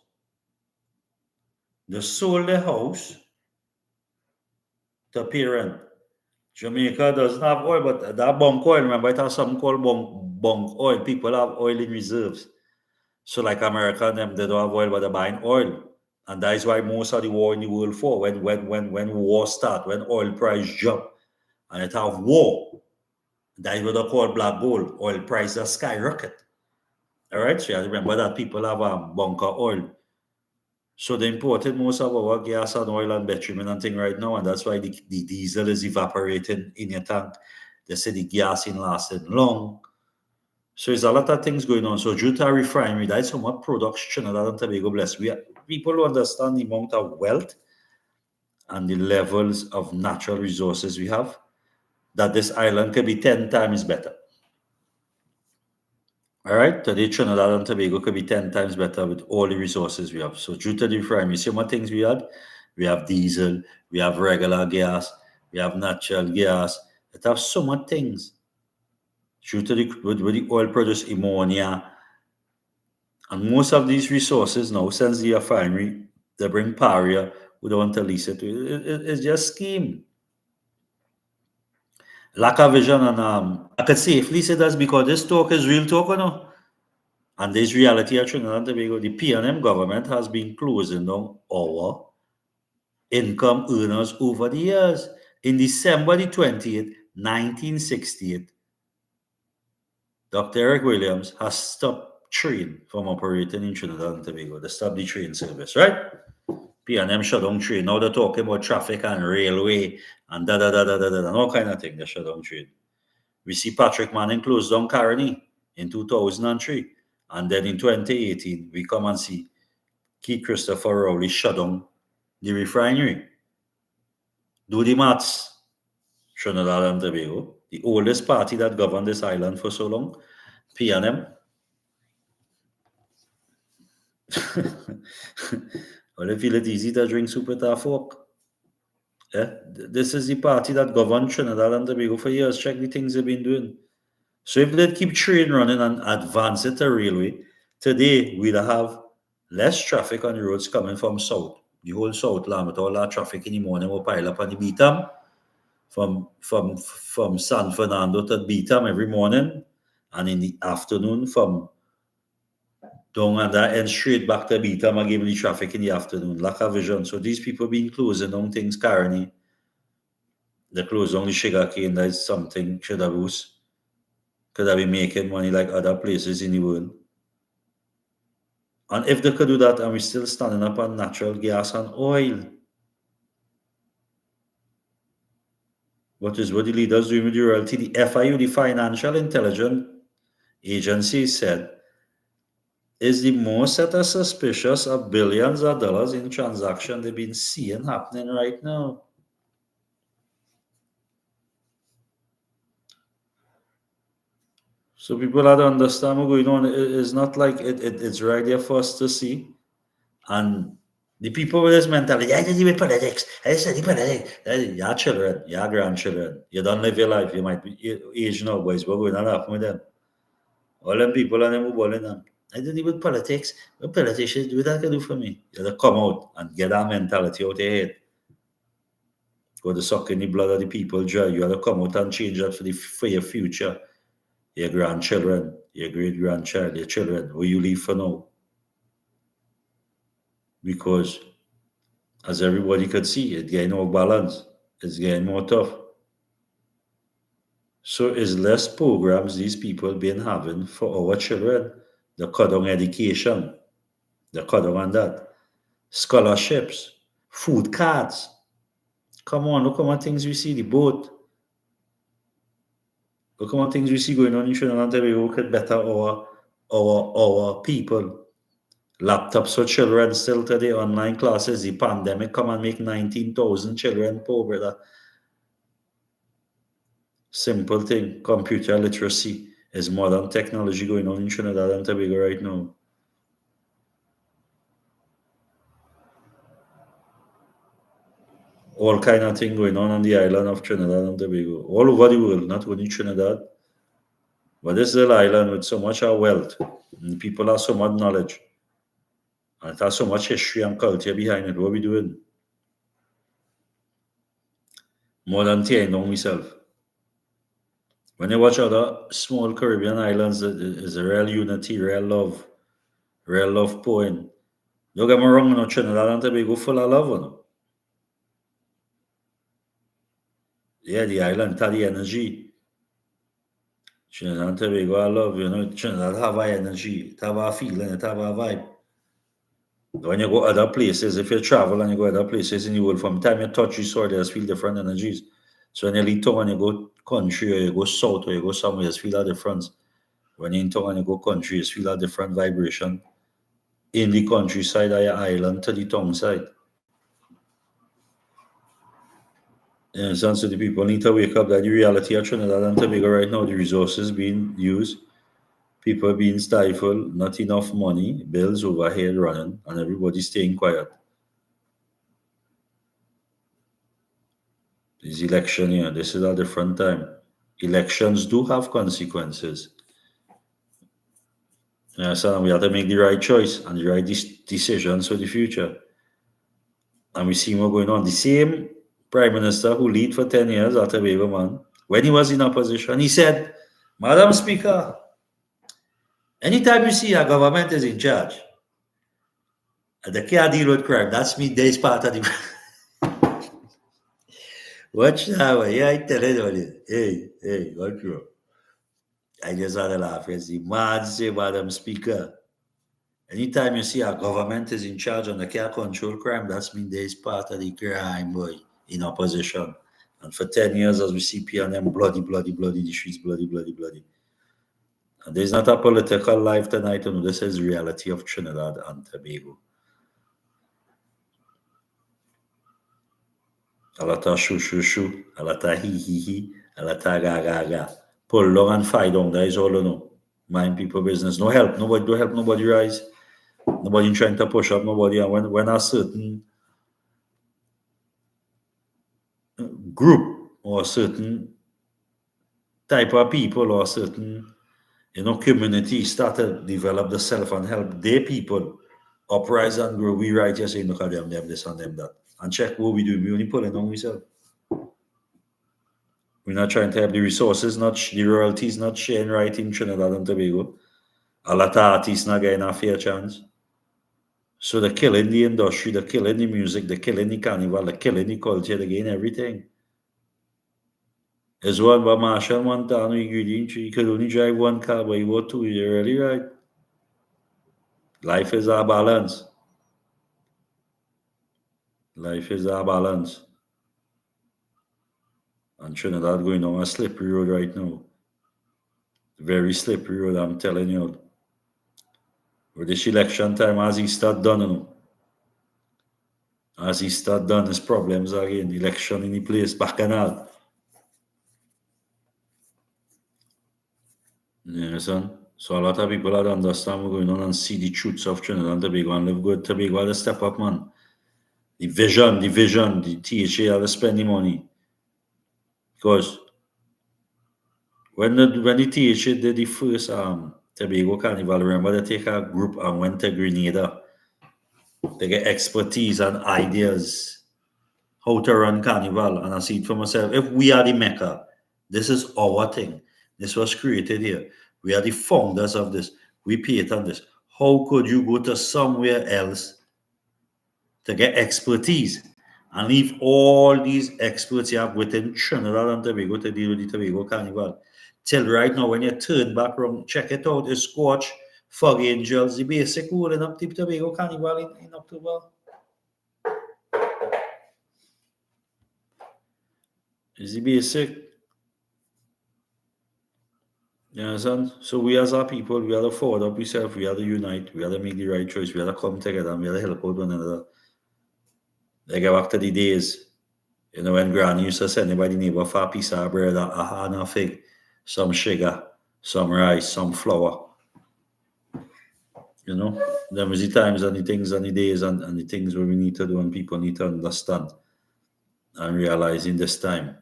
They sold the house to parent. Jamaica doesn't have oil, but that bunk oil, remember, it has something called bunk oil. People have oil in reserves. So, like America, them they don't have oil, but they're buying oil. And that is why most of the war in the world for when war start, when oil price jump, and it have war, that is what they call black gold. Oil prices skyrocket. All right, so you have to remember that people have a bunker oil. So they imported most of our gas and oil and bitumen and thing right now, and that's why the diesel is evaporating in your tank. They say the gas in lasting long. So there's a lot of things going on. So due to a refinery, that's how much production Trinidad and Tobago bless. People who understand the amount of wealth and the levels of natural resources we have, that this island could be 10 times better. All right, today Trinidad and Tobago could be 10 times better with all the resources we have. So due to the refinery, see what things we had? We have diesel, we have regular gas, we have natural gas. It has so much things. Due to the oil produce ammonia, and most of these resources now, since the refinery, they bring Paria, who don't want to lease it. It's just scheme. Lack of vision, and I could safely say that's because this talk is real talk, you know. And this reality at Trinidad and Tobago, the PNM government has been closing down our income earners over the years. In December the 20th, 1968, Dr. Eric Williams has stopped train from operating in Trinidad and Tobago. They stopped the train service, right? PNM shut down train. Now they're talking about traffic and railway and and all kind of thing. They shut down train. We see Patrick Manning closed down Carney in 2003. And then in 2018, we come and see Keith Christopher Rowley shut down the refinery. Do the maths. Trinidad and Tobago, the oldest party that governed this island for so long, PNM. Well, I feel it easy to drink soup with our fork. Yeah? This is the party that governed Trinidad and Tobago for years. Check the things they've been doing. So if they keep train running and advance it to railway, today we'll have less traffic on the roads coming from south. The whole Southland with all that traffic in the morning will pile up on the Beatam from San Fernando to Beatam every morning, and in the afternoon from down and that and straight back to Beatam again the traffic in the afternoon. Lack of vision. So these people been closing down things currently. They close down the sugarcane, that is something should have boost. Could have been making money like other places in the world. And if they could do that, and we're still standing up on natural gas and oil. What is what the leaders doing with the royalty? The FIU, the Financial Intelligence Agency, said is the most set of suspicious of billions of dollars in transactions they've been seeing happening right now. So people have to understand what's going on. It's not like it's right there for us to see. And the people with this mentality, I didn't even politics. I study politics. Your children, your grandchildren, you don't live your life. You might be age now, boys. What's going on happen with them? All them people and them who balling them. I didn't even politics. What politicians do that can do for me? You have to come out and get that mentality out of your head. Go to suck in the blood of the people dry. You have to come out and change that for your future. Your grandchildren, your great grandchild, your children, where you leave for now. Because as everybody could see, it's getting more balance, it's getting more tough. So it's less programs these people been having for our children. The cut on education, the cut on that. Scholarships, food cards. Come on, look how many things we see, the boat. Look how many things we see going on in Trinidad and Tobago could better our people. Laptops for children still today, online classes. The pandemic come and make 19,000 children poor, brother. Simple thing. Computer literacy is modern technology going on in Trinidad and Tobago right now. All kind of thing going on the island of Trinidad and Tobago. All over the world, not only Trinidad. But this little island with so much wealth, and people have so much knowledge, and it has so much history and culture behind it. What we doing? More than tearing down myself. When you watch other small Caribbean islands, there's a real unity, real love pouring. Don't get me wrong, Trinidad and Tobago full of love, Yeah, the island had the energy. Trinidad and Tobago, I love, Trinidad have a energy, it have a feeling, it have a vibe. When you go other places, if you travel and you go other places in the world, from the time you touch the soil, you just feel different energies. So when you leave town and you go country, or you go south, or you go somewhere, you just feel a difference. When you're in town and you go country, you just feel a different vibration in the countryside or your island to the town side. You understand? So the people need to wake up that the reality of Trinidad and Tobago right now, the resources being used, people being stifled, not enough money, bills overhead running, and everybody staying quiet. This election here, this is a different time. Elections do have consequences. You understand? We have to make the right choice and the right decisions for the future. And we see what's going on. The same Prime Minister who lead for 10 years after Tobago, man, when he was in opposition, he said, Madam Speaker, anytime you see a government is in charge, and they can't deal with crime, that's me, there's part of the. Watch now, yeah, I tell you, hey, what you? I just had to laugh. It's the mad say, Madam Speaker. Anytime you see a government is in charge and they can't control crime, that's mean there's part of the crime, boy, in opposition. And for 10 years, as we see PNM, bloody, the streets, bloody. And there's not a political life tonight, this is reality of Trinidad and Tobago. A lot of shoo, a lot of he, a lot of ga. Pull down and fight down, that is all you know. Mind people business. No help, nobody do help, nobody rise. Nobody trying to push up nobody. And when a certain group or a certain type of people or certain community start to develop the self and help their people uprise and grow, we right here saying look at them this and them that. And check what we do. We only pulling on ourselves. We're not trying to have the resources, not the royalties, not sharing right in Trinidad and Tobago. A lot of artists not getting a fair chance. So they're killing the industry, they're killing the music, they're killing the carnival, they're killing the culture, they're getting everything. There's one by Marshall Montano, you could only drive one car, but you bought two, you're really right. Life is a balance. Life is a balance. And Trinidad going on a slippery road right now. Very slippery road, I'm telling you. With this election time, as he start done, as he start done his problems again, election in the place, back and out. You understand? So a lot of people that understand what's going on and see the truths of Trinidad and Tobago and live good. Tobago had to step up, man. The vision, the THA had to spend the money. Because when the THA did the first Tobago Carnival, remember they take a group and went to Grenada. They get expertise and ideas how to run Carnival. And I see it for myself. If we are the Mecca, this is our thing. This was created here. We are the founders of this. We patent this. How could you go to somewhere else to get expertise and leave all these experts you have within Trinidad and Tobago to deal with the Tobago Carnival? Till right now, when you turn back around, check it out, it's Squatch, Fog Angels, the basic holding up the Tobago Carnival in October. Is the basic. You understand? So we as our people, we have to forward up ourselves, we have to unite, we have to make the right choice, we have to come together and we have to help out one another. Like go back to the days, when Granny used to send anybody neighbor for a piece of bread, a hand and fig, some sugar, some rice, some flour. Them was the times and the things and the days and the things where we need to do and people need to understand and realize in this time.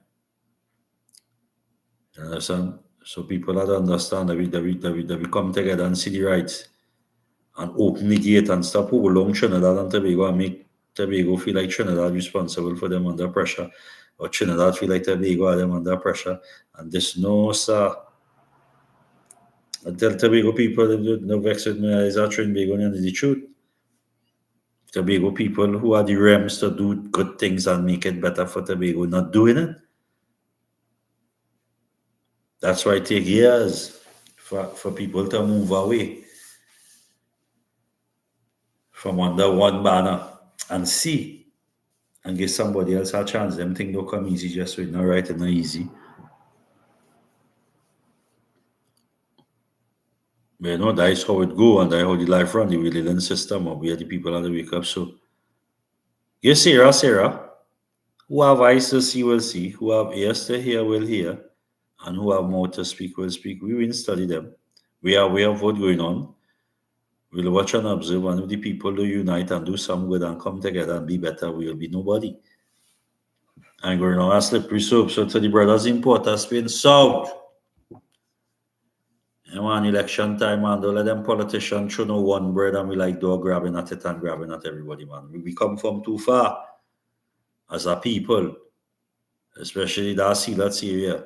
You understand? So people have to understand that we come together and see the rights and open the gate and stop hold long Trinidad and Tobago and make Tobago feel like Trinidad responsible for them under pressure, or Trinidad feel like Tobago are them under pressure. And this no, sir. I tell Tobago people that no vex with me is a Trinbago and the truth. Tobago people who are the rems to do good things and make it better for Tobago not doing it. That's why it take years for people to move away from under one banner and see and give somebody else a chance. Them things don't come easy just with no right and no easy. But that is how it go and that is how the life run, the religion system of where the people are to wake up. So yes, Sarah, who have eyes to see will see, who have ears to hear will hear, and who have mouth to speak will speak. We will study them. We are aware of what's going on. We'll watch and observe, and if the people do unite and do some good and come together and be better, we'll be nobody. And going on a slippery slope. So to the brothers in Port of Spain South, election time, man, don't let them politicians throw no one bread and we like dog grabbing at it and grabbing at everybody, man. We come from too far as a people, especially that Sealats area.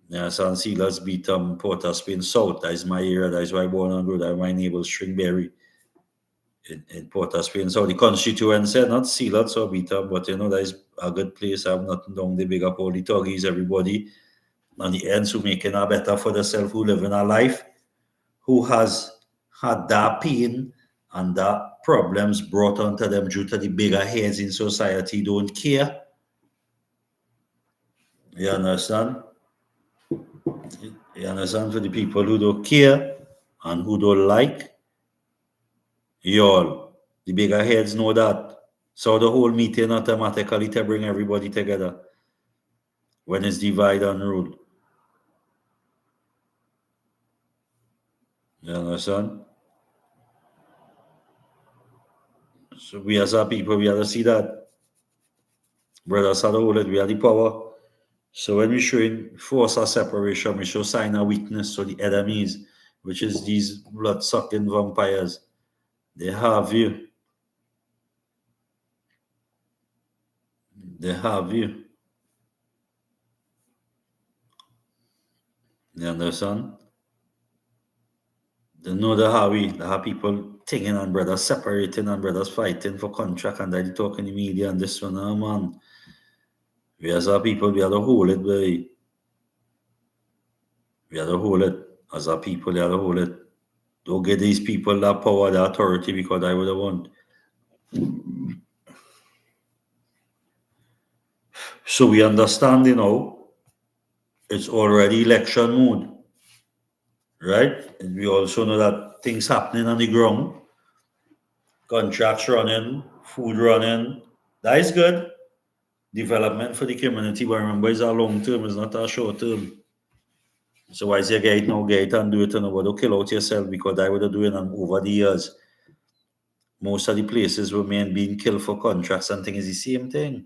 Yes, and Sealats beat Port of Spain South. That is my area. That is why I born and grew. That is my neighbor Stringberry in Port of Spain. So the constituency, not Sealats or beat but that is a good place. I have nothing down the big up all the tuggies, everybody on the ends who making a better for themselves, who live in a life, who has had that pain and that problems brought onto them due to the bigger heads in society don't care. You understand? You understand? For the people who don't care and who don't like, y'all, the bigger heads know that. So the whole meeting automatically to bring everybody together when it's divide and rule. You understand? So we as a people, we have to see that. Brothers have to hold it, we have the power. So when we show in force of separation, we show sign of weakness to the enemies, which is these blood-sucking vampires. They have you. They have you. You understand? They know they have people thinking and brothers separating and brothers fighting for contract and they talk in the media and this one, man. We as our people, we have to hold it, boy. We have to hold it. As our people, we have to hold it. Don't give these people that power, that authority because I would have won. So we understand, it's already election mood, right? And we also know that things happening on the ground, contracts running, food running. That is good. Development for the community, but remember, it's a long term, it's not a short term. So why is you get it now, get it and do it and don't kill out yourself because I would have doing them over the years. Most of the places where men being killed for contracts and things is the same thing.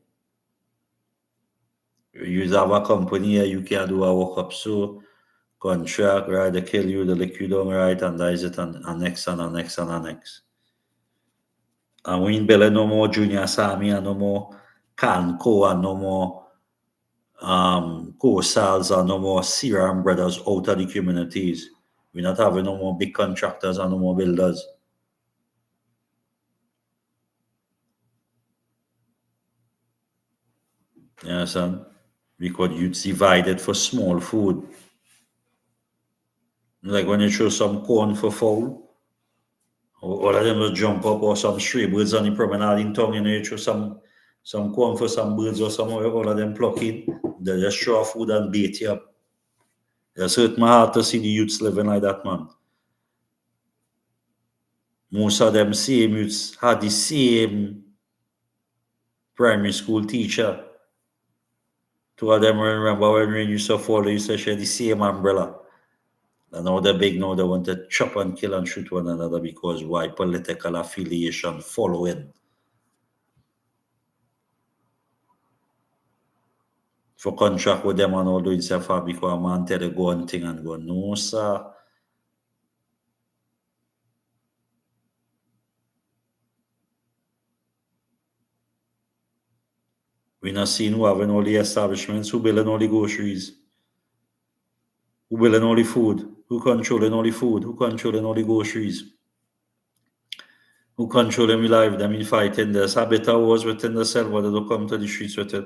You have a company here, you can do a walk up so contract, right? They kill you, they lick you down, right? And that is it, and next and next and next. And we in Bele no more Junior Sammy and no more Canco and no more Co-Sals and no more Serum brothers out of the communities. We're not having no more big contractors and no more builders. You understand? Because you divided for small food. Like when you throw some corn for fowl, all of them will jump up or some stray birds on the promenade in town, you throw some corn for some birds or some all of them plucking. They just throw food and bait you up. It hurt my heart to see the youths living like that, man. Most of them same youths had the same primary school teacher. Two of them remember when we used to follow, used to share the same umbrella. And now they're big now, they want to chop and kill and shoot one another because why? Political affiliation following. For contract with them and all doing stuff because a man tell the go on thing and go, no, sir. We not seen who having all the establishments, who building all the groceries, who building all the food, who controlling all the food, who controlling all the groceries, who controlling the life, them in fighting this. I better was within themselves, whether they come to the streets with it.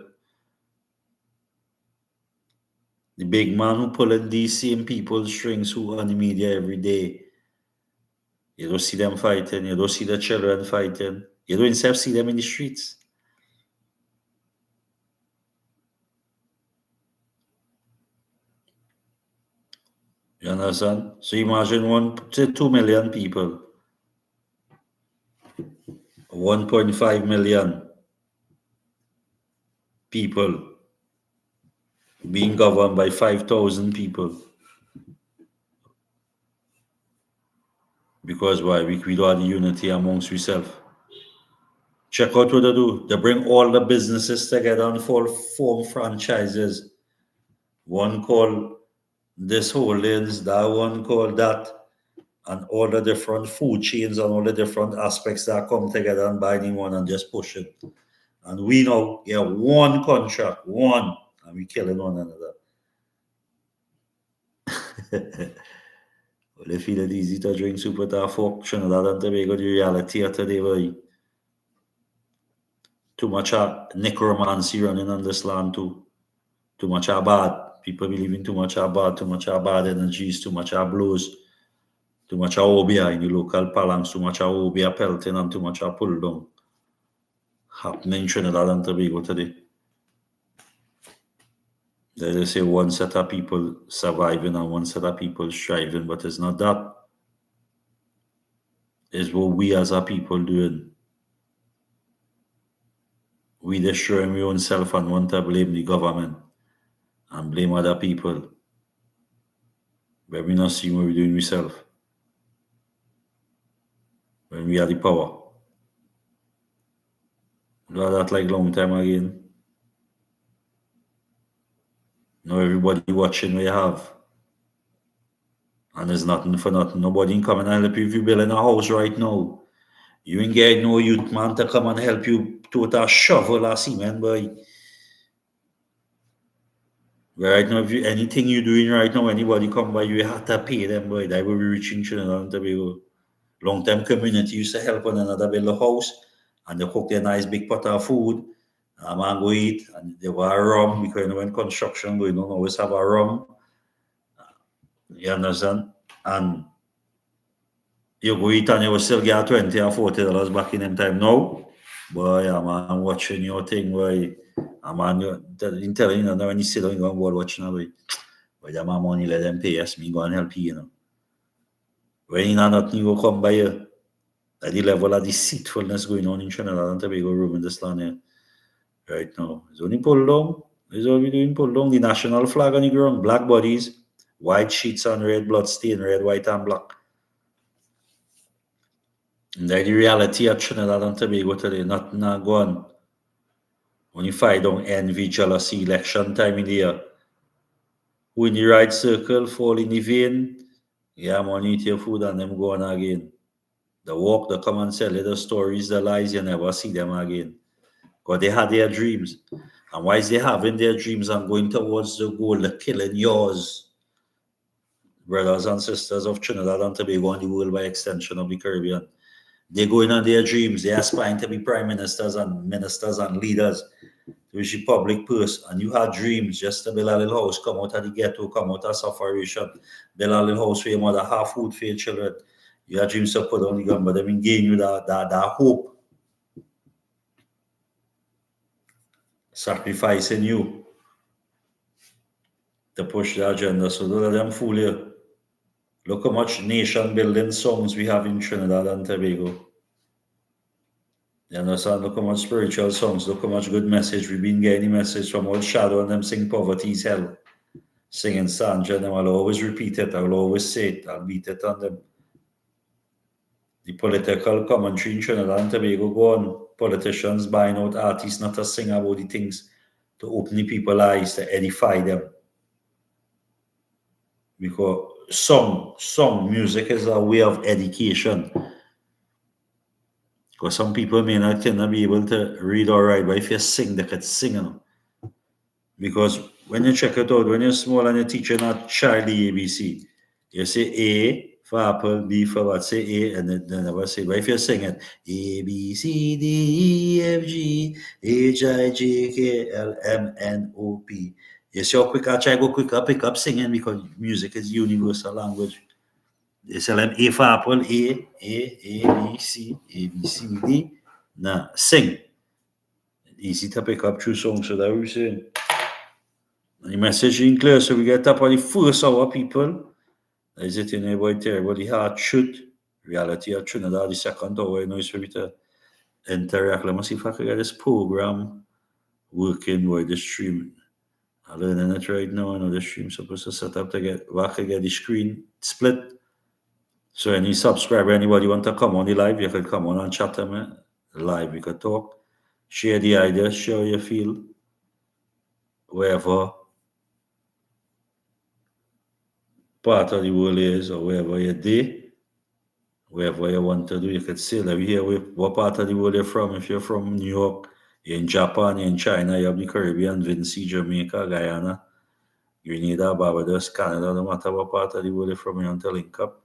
The big man who pulling these same people's strings who on the media every day. You don't see them fighting, you don't see the children fighting, you don't even see them in the streets. You understand? So imagine 2 million people, 1.5 million people being governed by 5,000 people. Because why? We do have the unity amongst ourselves. Check out what they do. They bring all the businesses together and form franchises. One called this holdings, that one called that, and all the different food chains and all the different aspects that come together and buy one and just push it. And we now get one contract, one, and we killing one another. Well, they feel it easy to drink super tough folk, Trinidad and Tobago, the reality of today, boy. Too much necromancy running on this land too. Too much bad. People believing too much bad energies, too much blows, too much obia in the local parlance, too much obia pelting and too much pull down. Happening in Trinidad and Tobago today. They say one set of people surviving and one set of people striving, but it's not that. It's what we as a people doing. We destroying our own self and want to blame the government and blame other people. But we not see what we're doing ourselves. When we are the power. Do that like long time again. Now everybody watching what you have. And there's nothing for nothing. Nobody can come and help you if you're building a house right now. You ain't get no youth man to come and help you to a shovel or cement, boy. Right now, if anything you're doing right now, anybody come by, you have to pay them, boy. That will be reaching Trinidad and Tobago. Long-time community used to help one another build a house, and they cook their nice big pot of food. A man go eat, and they were rum, because when construction going on, always have a rum. You understand? And you go eat and you will still get $20 or $40 back in them time now. Boy, I'm watching your thing, boy. Man, you're telling you now when you sit down, you go and watching boy. But the man money let them pay us, me go and help you, When you know nothing, you go come by you. At the level of deceitfulness going on in Trinidad and Tobago room in this land here. Right now. It's only pulled down. It's all we doing, pulled down. The national flag on the ground, black bodies, white sheets on red blood stain, red, white, and black. And that's the reality of Trinidad and Tobago today. Nothing gone. When you fight down envy, jealousy, election time in the year. Who in the right circle, fall in the vein, yeah, money, eat your food, and them go on again. The walk, the come and sell the stories, the lies, you never see them again. Because they had their dreams. And why is they having their dreams and going towards the goal, the killing yours? Brothers and sisters of Trinidad and Tobago and the world by extension of the Caribbean. They're going on their dreams. They're aspiring to be prime ministers and leaders. Which is public person. And you had dreams just to build a little house, come out of the ghetto, come out of sufferation, build a little house for your mother, have food for your children. You had dreams to put on the gun, but they've been giving you that hope. Sacrificing you to push the agenda. So don't let them fool you. Look how much nation building songs we have in Trinidad and Tobago. You understand? Look how much spiritual songs, look how much good message. We've been getting message from old Shadow and them sing poverty is hell. Singing Sandra and them. I'll always repeat it, I'll always say it, I'll beat it on them. The political commentary in Trinidad and Tobago go on. Politicians buying out artists not to sing about the things, to open the people's eyes, to edify them. Because song music is a way of education. Because some people may not be able to read or write, but if you sing, they can sing. You know? Because when you check it out, when you're small and you're teaching a child the ABC, you say A for apple, B for what, say A, and then never say, but if you sing it, A, B, C, D, E, F, G, H, I, J, K, L, M, N, O, P. You see how quick I try go quicker, pick up singing because music is universal language. You say them A for apple, A, B, C, A, B, C, D. Now, sing. Easy to pick up two songs, so that we're saying. The message in clear, so we get up on the first hour, people. Is it in about terrible? The hard truth, reality of Trinidad, the second hour, you know, it's a bit interact. Let me see if I can get this program working with the stream. I'm learning it right now. I know the stream's supposed to set up to get, I can get the screen split. So any subscriber, anybody want to come on the live, you can come on and chat them live. You can talk, share the ideas, share how you feel, wherever part of the world is or wherever you're there, wherever you want to do, you can say that we hear what part of the world you're from. If you're from New York, you're in Japan, you're in China, you have the Caribbean, Vinci, Jamaica, Guyana, Grenada, Barbados, Canada, no matter what part of the world you're from, you want to link up.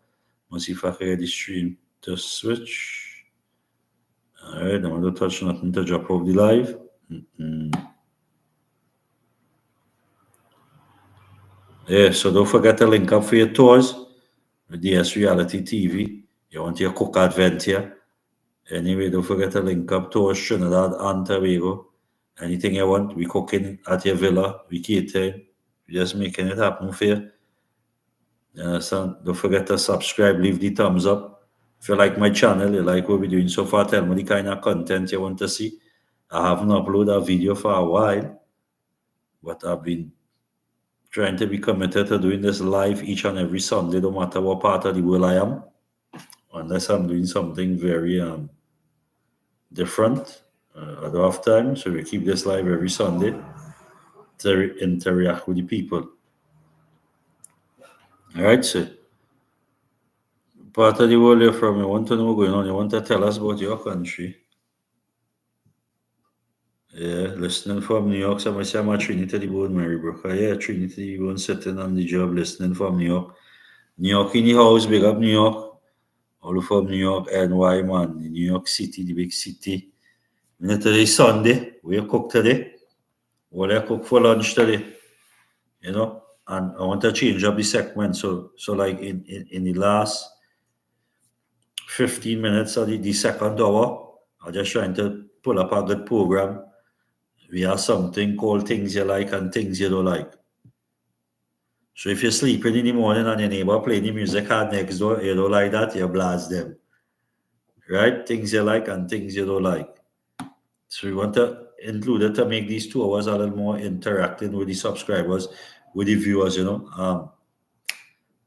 Let's see if I can get the stream to switch. Alright, I'm going to touch nothing to drop off the live. Yeah, so don't forget to link up for your tours with DS Reality TV. You want your cook adventure. Anyway, don't forget to link up tours Trinidad and Tobago. Anything you want, we cooking at your villa, we catering. We just making it happen for you. You understand? Don't forget to subscribe, leave the thumbs up. If you like my channel, you like what we're doing so far, tell me the kind of content you want to see. I haven't uploaded a video for a while, but I've been trying to be committed to doing this live each and every Sunday, no matter what part of the world I am, unless I'm doing something very different. I don't have time, so we keep this live every Sunday to interact with the people. All right, so part of the world you're from, you want to know what's going on, you want to tell us about your country. Yeah, listening from New York, somebody say I'm at Trinity the Bone, Marybrook. Yeah, Trinity the Bone sitting on the job listening from New York. New York in the house, big up New York. All from New York, NY, man. New York City, the big city. Today Sunday, we cook today. What I cook for lunch today, you know? And I want to change up the segment. So like in the last 15 minutes of the second hour, I'm just trying to pull up a good program. We have something called Things You Like and Things You Don't Like. So if you're sleeping in the morning and your neighbor playing the music hard next door, you don't like that, you blast them. Right? Things you like and things you don't like. So we want to include it to make these 2 hours a little more interacting with the subscribers, with the viewers, you know.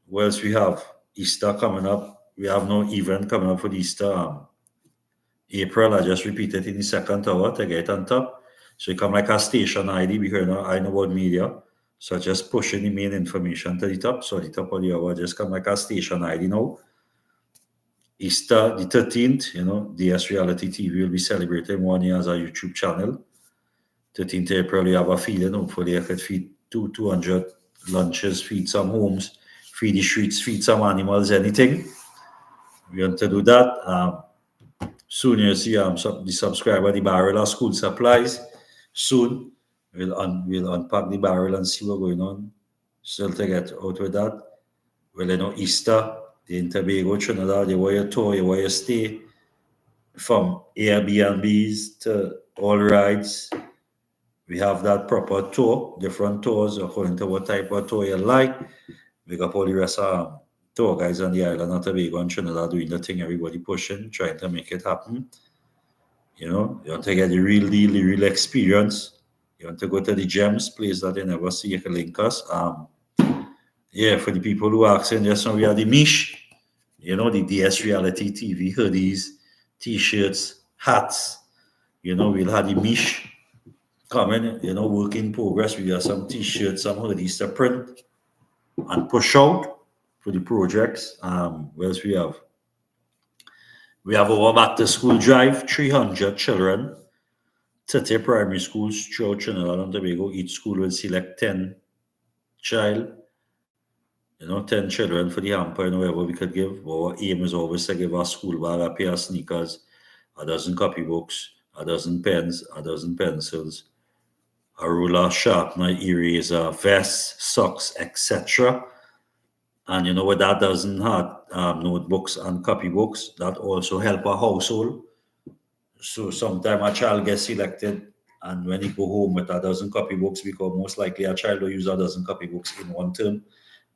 What else we have? Easter coming up. We have no event coming up for Easter. April, I just repeated in the second hour to get on top. So you come like a station ID. We heard I know about media. So just pushing the main information to the top. So the top of the hour just come like a station ID now. Easter the 13th, you know, DS Reality TV will be celebrating 1 year as a YouTube channel. 13th April, we have a feeding. Hopefully, I could feed 200 lunches, feed some homes, feed the streets, feed some animals, anything. We want to do that. Soon you'll see the subscriber, the barrel of school supplies. Soon, we'll unpack the barrel and see what's going on. Still to get out with that. Well, you know, Easter, in Tobago, Trinidad, you wear your tour, you wear your stay, from Airbnbs to all rides. We have that proper tour, different tours according to what type of tour you like. We got all the rest of tour guys on the island of Tobago and Trinidad doing the thing, everybody pushing, trying to make it happen. You want to get the real deal, the real experience. You want to go to the gems place that you never see, you can link us. For the people who are asking, just now we are the Mish, the DS Reality TV hoodies, t-shirts, hats. We'll have the Mish coming, work in progress. We got some t-shirts, some hoodies to print and push out for the projects. What else we have? We have our back to school drive, 300 children, 30 primary schools throughout Trinidad and Tobago. Each school will select 10 child, 10 children for the hamper and whatever we could give. Our aim is always to give our school bag, a pair of sneakers, a dozen copybooks, a dozen pens, a dozen pencils, a ruler, sharpener, eraser, vest, socks, etc. And what that doesn't have notebooks and copybooks, that also help a household. So sometimes a child gets selected, and when he go home with a dozen copybooks, because most likely a child will use a dozen copybooks in one term,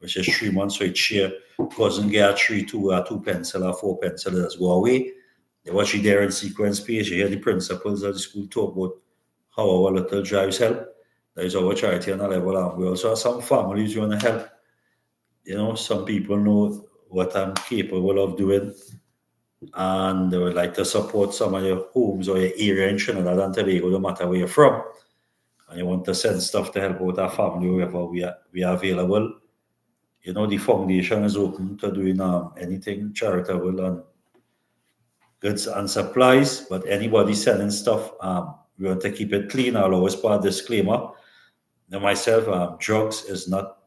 which is 3 months. So each year, doesn't get a 3, 2, or 2 pencil or 4 pencil, just go away. They watch it there in sequence page. You hear the principals of the school talk about how our little drives help. That is our charity on a level. And we also have some families who want to help. Some people know what I'm capable of doing, and they would like to support some of your homes or your area in Trinidad and Tobago, no matter where you're from. And you want to send stuff to help out our family wherever we are available. The foundation is open to doing anything charitable and goods and supplies, but anybody selling stuff, we want to keep it clean. I'll always put a disclaimer. Now, myself, drugs is not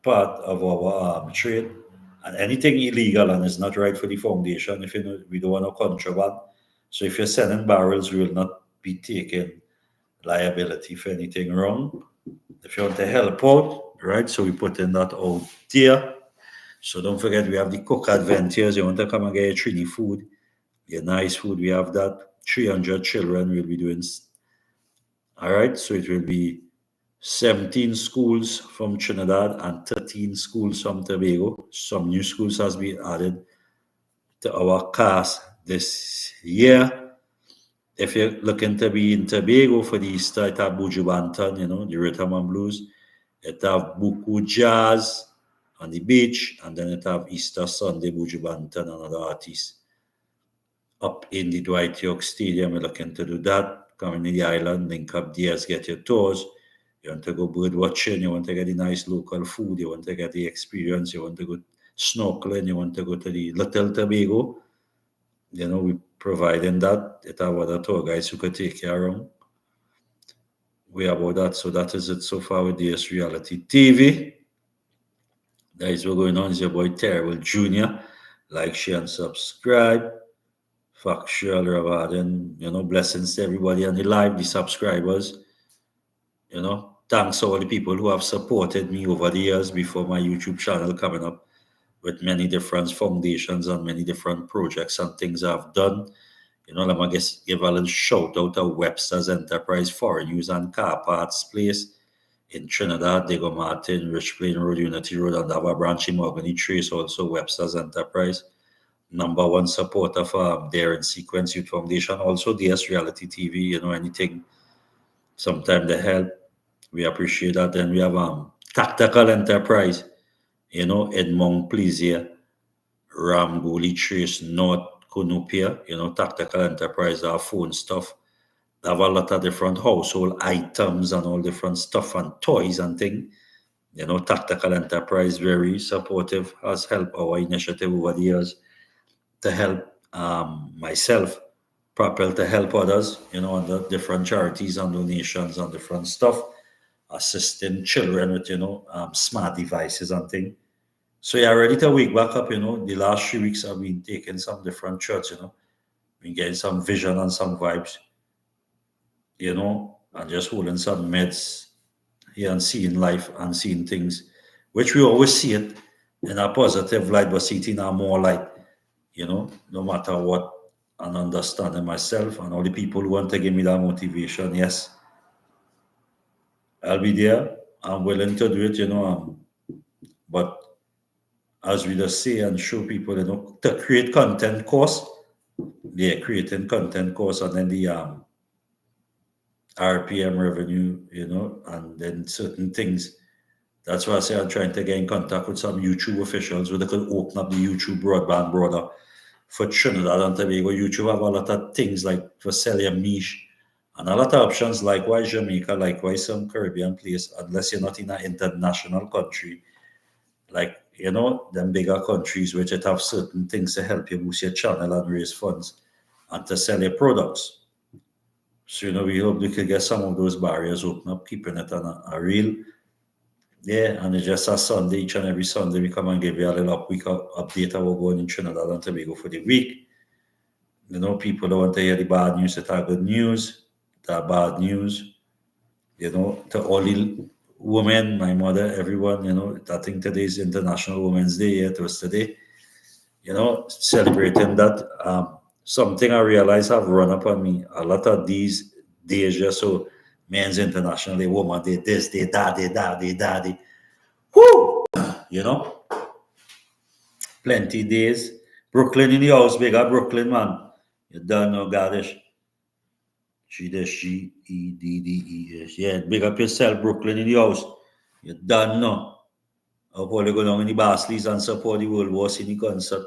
part of our trade, and anything illegal and is not right for the foundation. If we don't want no contraband. So if you're selling barrels, we will not be taking liability for anything wrong. If you want to help out, right? So we put in that out there. So don't forget, we have the cook adventures. You want to come and get your Trini food, your nice food. We have that. 300 children will be doing. All right. So it will be 17 schools from Trinidad and 13 schools from Tobago. Some new schools has been added to our cast this year. If you're looking to be in Tobago for the Easter, it have Buju Banton, the rhythm and blues. It have Buku Jazz on the beach, and then it have Easter Sunday, Buju Banton and other artists. Up in the Dwight York Stadium, we're looking to do that. Coming to the island, link up there, get your tours. You want to go bird watching, you want to get the nice local food, you want to get the experience, you want to go snorkeling, you want to go to the Little Tobago. We providing that. It have other tour guides who could take you around. We about that. So that is it so far with DS Reality TV. That is what's going on. It's your boy Terrible Jr. Like, share, and subscribe. Factual rewarding, blessings to everybody on the live, the subscribers. Thanks to all the people who have supported me over the years before my YouTube channel coming up with many different foundations and many different projects and things I've done. Let me give a little shout out to Webster's Enterprise Foreign Use and Car Parts Place in Trinidad, Diego Martin, Rich Plain Road, Unity Road, and have a branch in Morgany Trace, also Webster's Enterprise. Number one supporter for there in Sequence Youth Foundation, also DS Reality TV, anything, sometime they help. We appreciate that. Then we have Tactical Enterprise, Edmond Pleasier, Ramgoli Trace, North Conopia, Tactical Enterprise, our phone stuff. They have a lot of different household items and all different stuff and toys and things. Tactical Enterprise, very supportive, has helped our initiative over the years to help myself, propel to help others, on the different charities and donations and different stuff, assisting children with, smart devices and things. So yeah, ready to wake back up, the last 3 weeks I've been taking some different shots, been getting some vision and some vibes, and just holding some meds here and seeing life and seeing things, which we always see it in a positive light, but see it in a more light, no matter what, and understanding myself and all the people who want to give me that motivation. Yes, I'll be there. I'm willing to do it. But as we just say and show people, to create content course, they're creating content course, and then the RPM revenue, and then certain things. That's why I say I'm trying to get in contact with some YouTube officials where they could open up the YouTube broadband border for Trinidad and Tobago. YouTube have a lot of things like for selling your niche and a lot of options, likewise Jamaica, likewise some Caribbean place, unless you're not in an international country, like, them bigger countries which it have certain things to help you boost your channel and raise funds and to sell your products. So, we hope we could get some of those barriers open up, keeping it on a real. Yeah, and it's just a Sunday, each and every Sunday we come and give you a little update of what's going in Trinidad and Tobago for the week. People don't want to hear the bad news, that are good news, that bad news. To all the women, my mother, everyone, I think today is International Women's Day. Yeah, it was today. Celebrating that. Something I realize have run up on me. A lot of these days, just so men's international day, woman day, this, day, daddy. Whoo! Plenty days. Brooklyn in the house, big up Brooklyn, man. You don't know, Gadish. G-E-D-D-E-S. Yeah, big up yourself, Brooklyn in the house. You don't know. I'll probably go down in the Barclays and support the World War City concert.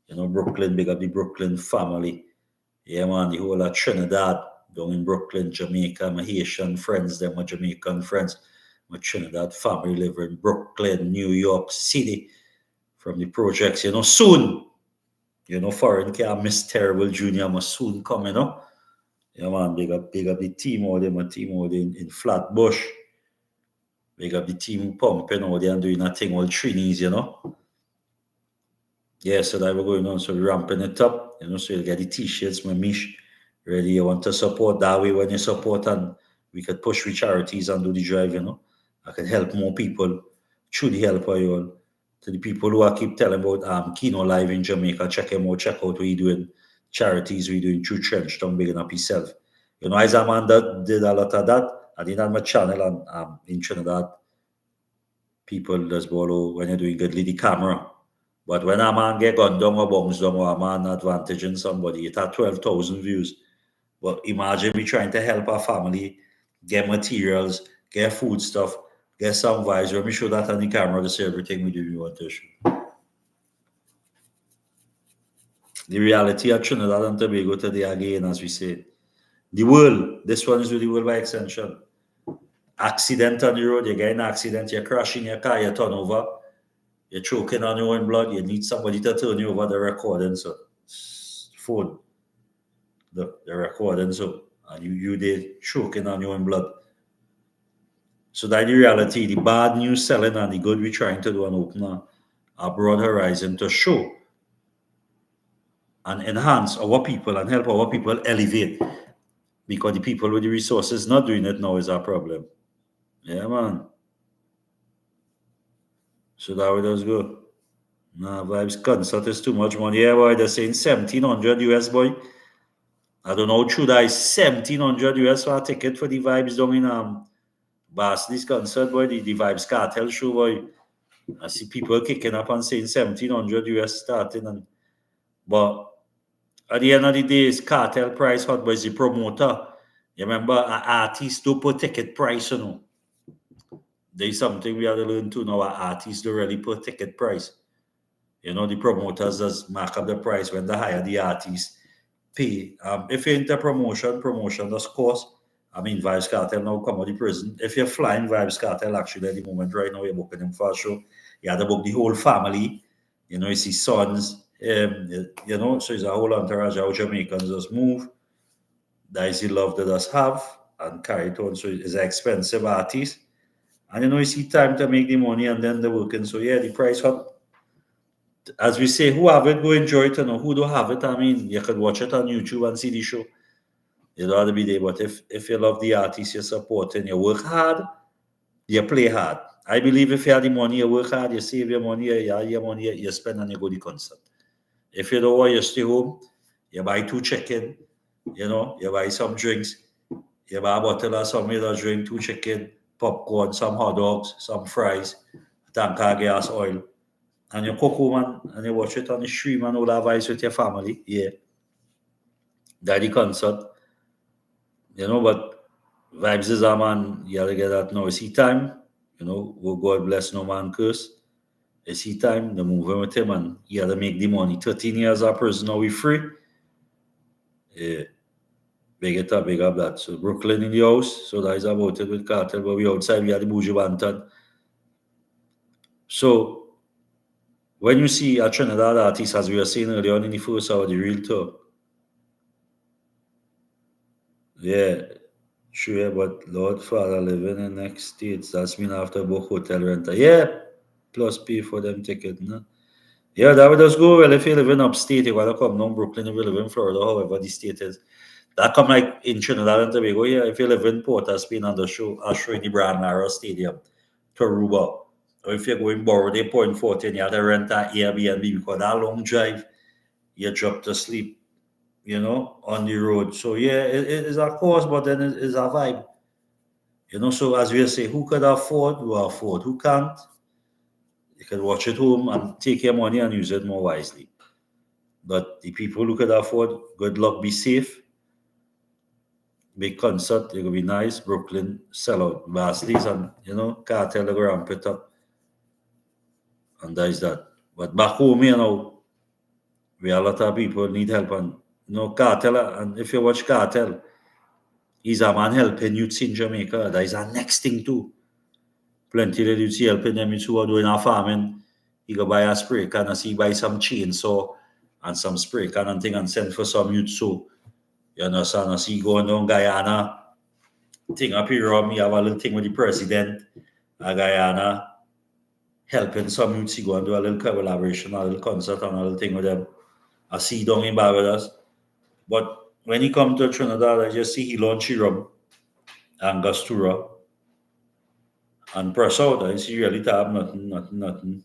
Brooklyn, big up the Brooklyn family. Yeah, man, the whole of Trinidad, down in Brooklyn, Jamaica, my Haitian friends, them my Jamaican friends. My Trinidad family live in Brooklyn, New York City. From the projects, soon. Foreign can't miss Terrible Junior must soon come, Yeah, man, big up the team out there, my team out there in Flatbush. Big up the team pumping out there and doing a thing all Trinis, Yeah, so that we're going on. So we're ramping it up, so you'll get the t-shirts, my mish, ready. You want to support that way when you support, and we could push with charities and do the drive, I can help more people through the help of you all. To the people who I keep telling about Kino Live in Jamaica, check him out, check out what he doing, charities we doing through Trenchtown, bigging up himself. As a man that did a lot of that, I did on my channel and in Trinidad, people just borrow when you're doing good the camera. But when a man get gunned down or bombs down or a man advantaging somebody, it had 12,000 views. But imagine me trying to help our family get materials, get food stuff, get some vibes. When we show that on the camera to see everything we do, we want to show. The reality of Trinidad and Tobago today again, as we say. The world, this one is with the world by extension. Accident on the road, you get an accident, you're crashing your car, you turn over, you're choking on your own blood, you need somebody to turn you over the recording, so phone. The recording, so and you there choking on your own blood. So that the reality, the bad news selling and the good we're trying to do and open a broad horizon to show and enhance our people and help our people elevate. Because the people with the resources not doing it now is our problem. Yeah, man. So that way does go. Nah, vibes concert is too much money. Yeah, boy, they're saying 1,700 US, boy. I don't know, should I 1,700 US for a ticket for the vibes down in Barclays concert, boy, the Vibes Cartel show, boy. I see people kicking up and saying 1,700 US starting, but at the end of the day, it's cartel price hot, but it's the promoter. You remember, an artist don't put ticket price, There's something we have to learn too now. Our artists don't really put ticket price. The promoters just mark up the price when they hire the artist. Pay. If you're into promotion does cost. I mean, Vibes Cartel now come out of the prison. If you're flying Vibes Cartel, actually, at the moment right now, you're booking him for a show. You have to book the whole family. It's his sons. So it's a whole entourage how Jamaicans just move. That is the love that us have and carry it on. So it's an expensive artist. And it's the time to make the money and then the working. So yeah, the price up. As we say, who have it, go enjoy it. Who don't have it, I mean, you could watch it on YouTube and see the show. You don't have to be there. But if you love the artist, you support and you work hard, you play hard. I believe if you have the money, you work hard, you save your money, you have your money, you spend and you go to the concert. If you don't want, you stay home, you buy 2 chicken, you buy some drinks, you buy a bottle of some other drink, 2 chicken, popcorn, some hot dogs, some fries, tank of gas, oil, and you cook man, and you watch it on the stream and all that vibes with your family. Yeah. Daddy concert, but vibes is a man, you gotta get that now. See time, will God bless no man curse. You see time, the moving with him and he had to make the money. 13 years of prison, now we free. Yeah. Big it up, big up that. So Brooklyn in the house, so that is about it with Cartel, but we outside, we had the bougie bantan. So when you see a Trinidad artist, as we were saying earlier on in the first hour, the real talk. Yeah, sure, but Lord Father living in next states, that's mean after book hotel rent. Yeah, plus pay for them ticket, no? Yeah, that would just go well if you live in upstate, you gotta come down Brooklyn, if you live in Florida, however the state is. That come like in Trinidad and Tobago, yeah, if you live in Port of Spain and I'll show you the Brand Lara Stadium, Taruba. Or if you're going borrow the point 14, you have to rent an Airbnb because that long drive, you drop to sleep, on the road. So yeah, it is a cost, but then it is a vibe. So as we say, who could afford, will afford. Who can't, you can watch it home and take your money and use it more wisely. But the people who could afford, good luck, be safe. Big concert, it will be nice. Brooklyn, sell out. Barclays and, Cartel, go ramp it up. And that is that. But back home, we a lot of people need help. And, Cartel, and if you watch Cartel, he's a man helping youths in Jamaica. That is our next thing too. Plenty of youths helping them who are doing a farming. He go buy a spray can and he buy some chainsaw and some spray can and thing and send for some youths. So, you understand? I see going down Guyana, thing up here, me have a little thing with the president of Guyana, helping some youths go and do a little collaboration, a little concert and a little thing with them. I see down in Barbados. But when he come to Trinidad, I just see he launch rum and Gastura and press out. I see really to have nothing.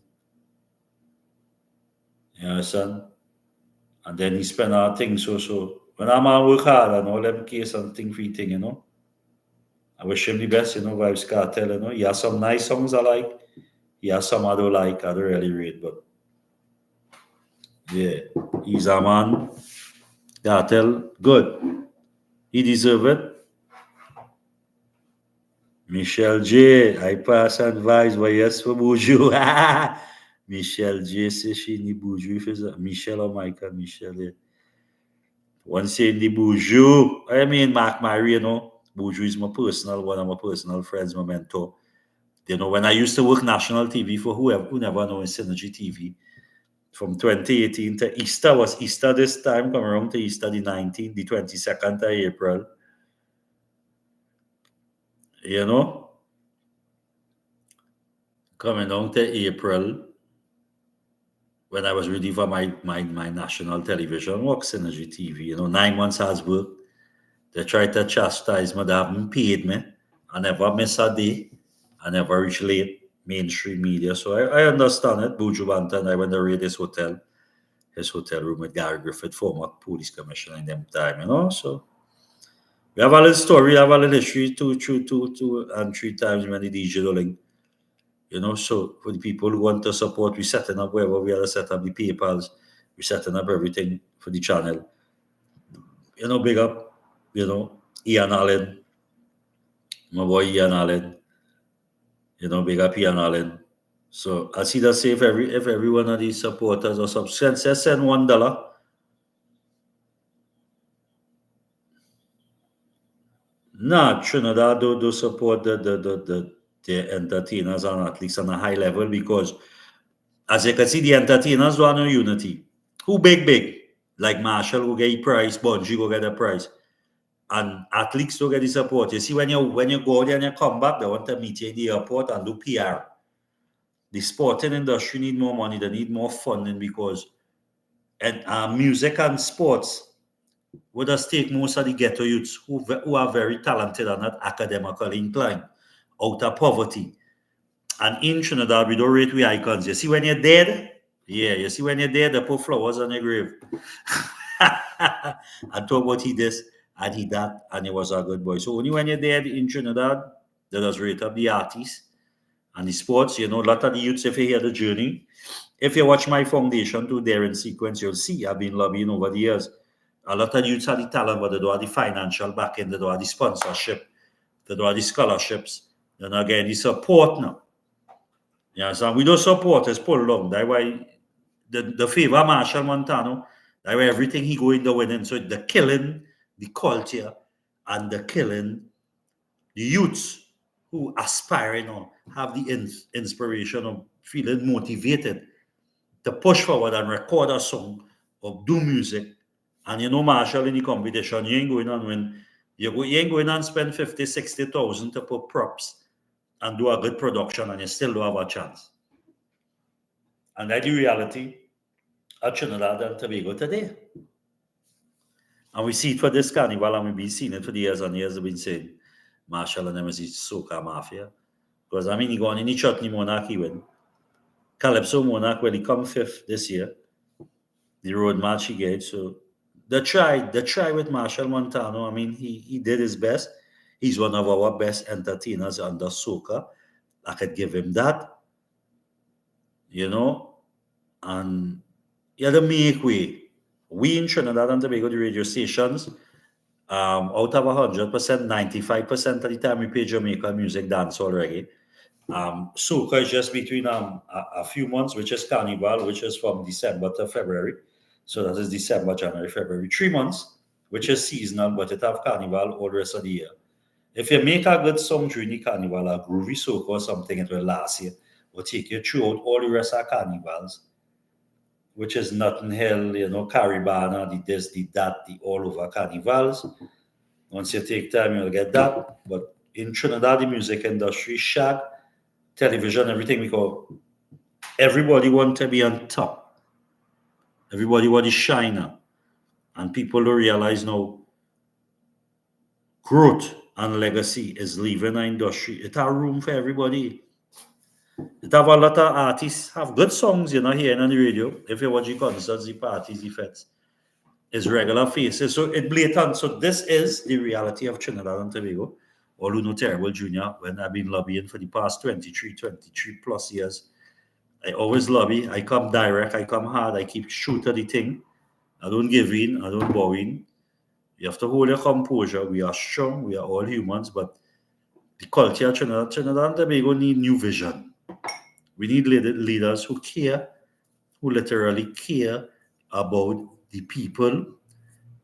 You understand? And then he spend our things so when I'm at work hard and all them case and thing for thing, I wish him the best, Vibes Cartel, He has some nice songs I like. He has some I don't like, I don't really read, but yeah, he's a man. Cartel, good. He deserve it. Michelle J, I pass advice, but yes for Buju. Michelle J says she need Buju. Michelle or Michael, Michelle. Yeah. One saying the Buju. I mean, Mark Marie, Buju is one of my personal friends, my mentor. When I used to work national TV for who never know in Synergy TV, from 2018 to Easter was Easter this time, come around to Easter the 19th, the 22nd of April. Coming down to April, when I was ready for my national television work, Synergy TV, 9 months has worked. They tried to chastise me, they haven't paid me. I never miss a day. I never reach late mainstream media. So I understand it. Buju Bantan, I went to raid his hotel room with Gary Griffith, former police commissioner in them time, So we have a little story, we have a little history, two and 3 times when the DJ rolling. So for the people who want to support, we're setting up wherever we are to set up the PayPals, we're setting up everything for the channel. Big up, Ian Allen, my boy Ian Allen, big up Ian Allen. So I see that say if every one of these supporters or subscribers send $1. Nah, Trinidad do support the entertainers on at least on a high level because as you can see, the entertainers do no unity. Who big? Like Marshall will get a prize, Bungie will get a prize. And athletes will get the support. You see, when you go there and you come back, they want to meet you in the airport and do PR. The sporting industry need more money, they need more funding because music and sports would just take most of the ghetto youths who are very talented and not academically inclined out of poverty. And in Trinidad, we don't rate we icons. You see when you're dead? Yeah, you see when you're dead, they put flowers on your grave. And talk about he this and he that, and he was a good boy. So only when you're dead in Trinidad, that does rate up the artists and the sports. A lot of the youths, if you hear the journey, if you watch my foundation to there in sequence, you'll see I've been lobbying over the years. A lot of youths have the talent, but they don't have the financial backing, they don't have the sponsorship, they don't have the scholarships. And again, the support now. So we don't support is pulled along. That's why the favor Marshall Montano, that's why everything he going the winning. So the killing, the culture, and the killing, the youths who aspiring or have the inspiration of feeling motivated to push forward and record a song or do music. And Marshall in the competition, you ain't going on when you ain't going on spend 50, 60,000 to put props and do a good production, and you still don't have a chance. And that's the reality at Trinidad and Tobago today. And we see it for this carnival, and we've been seeing it for the years and years. We've been saying Marshall and them is the soca mafia. Because he go on in the chutney monarchy win. Calypso Monarch, well, he come fifth this year. The road match he gave. So the try with Marshall Montano, he did his best. He's one of our best entertainers under soca. I could give him that. And he had to make way. We in Trinidad and Tobago, the radio stations, out of 100%, 95% of the time we play Jamaican music, dancehall, reggae. Soca is just between a few months, which is Carnival, which is from December to February. So that is December, January, February. 3 months, which is seasonal, but it have Carnival all the rest of the year. If you make a good song during the Carnival, a groovy soca or something, it will last you. Will take you throughout all the rest of Carnivals, which is Notting Hill, Caribana, the this, the that, the all over Carnivals. Once you take time, you'll get that. But in Trinidad, the music industry, shag, television, everything, because everybody want to be on top. Everybody want to shine up. And people don't realize now growth and legacy is leaving the industry. It has room for everybody. It have a lot of artists have good songs, here on the radio. If you watch the concerts, the parties, the fets, it's regular faces. So it blatant. So this is the reality of Trinidad and Tobago. All who know Terrible Junior, when I've been lobbying for the past 23 plus years, I always lobby. I come direct, I come hard, I keep true to the thing. I don't give in, I don't bow in. You have to hold your composure. We are strong, we are all humans, but the culture of Trinidad and Tobago need new vision. We need leaders who care, who literally care about the people.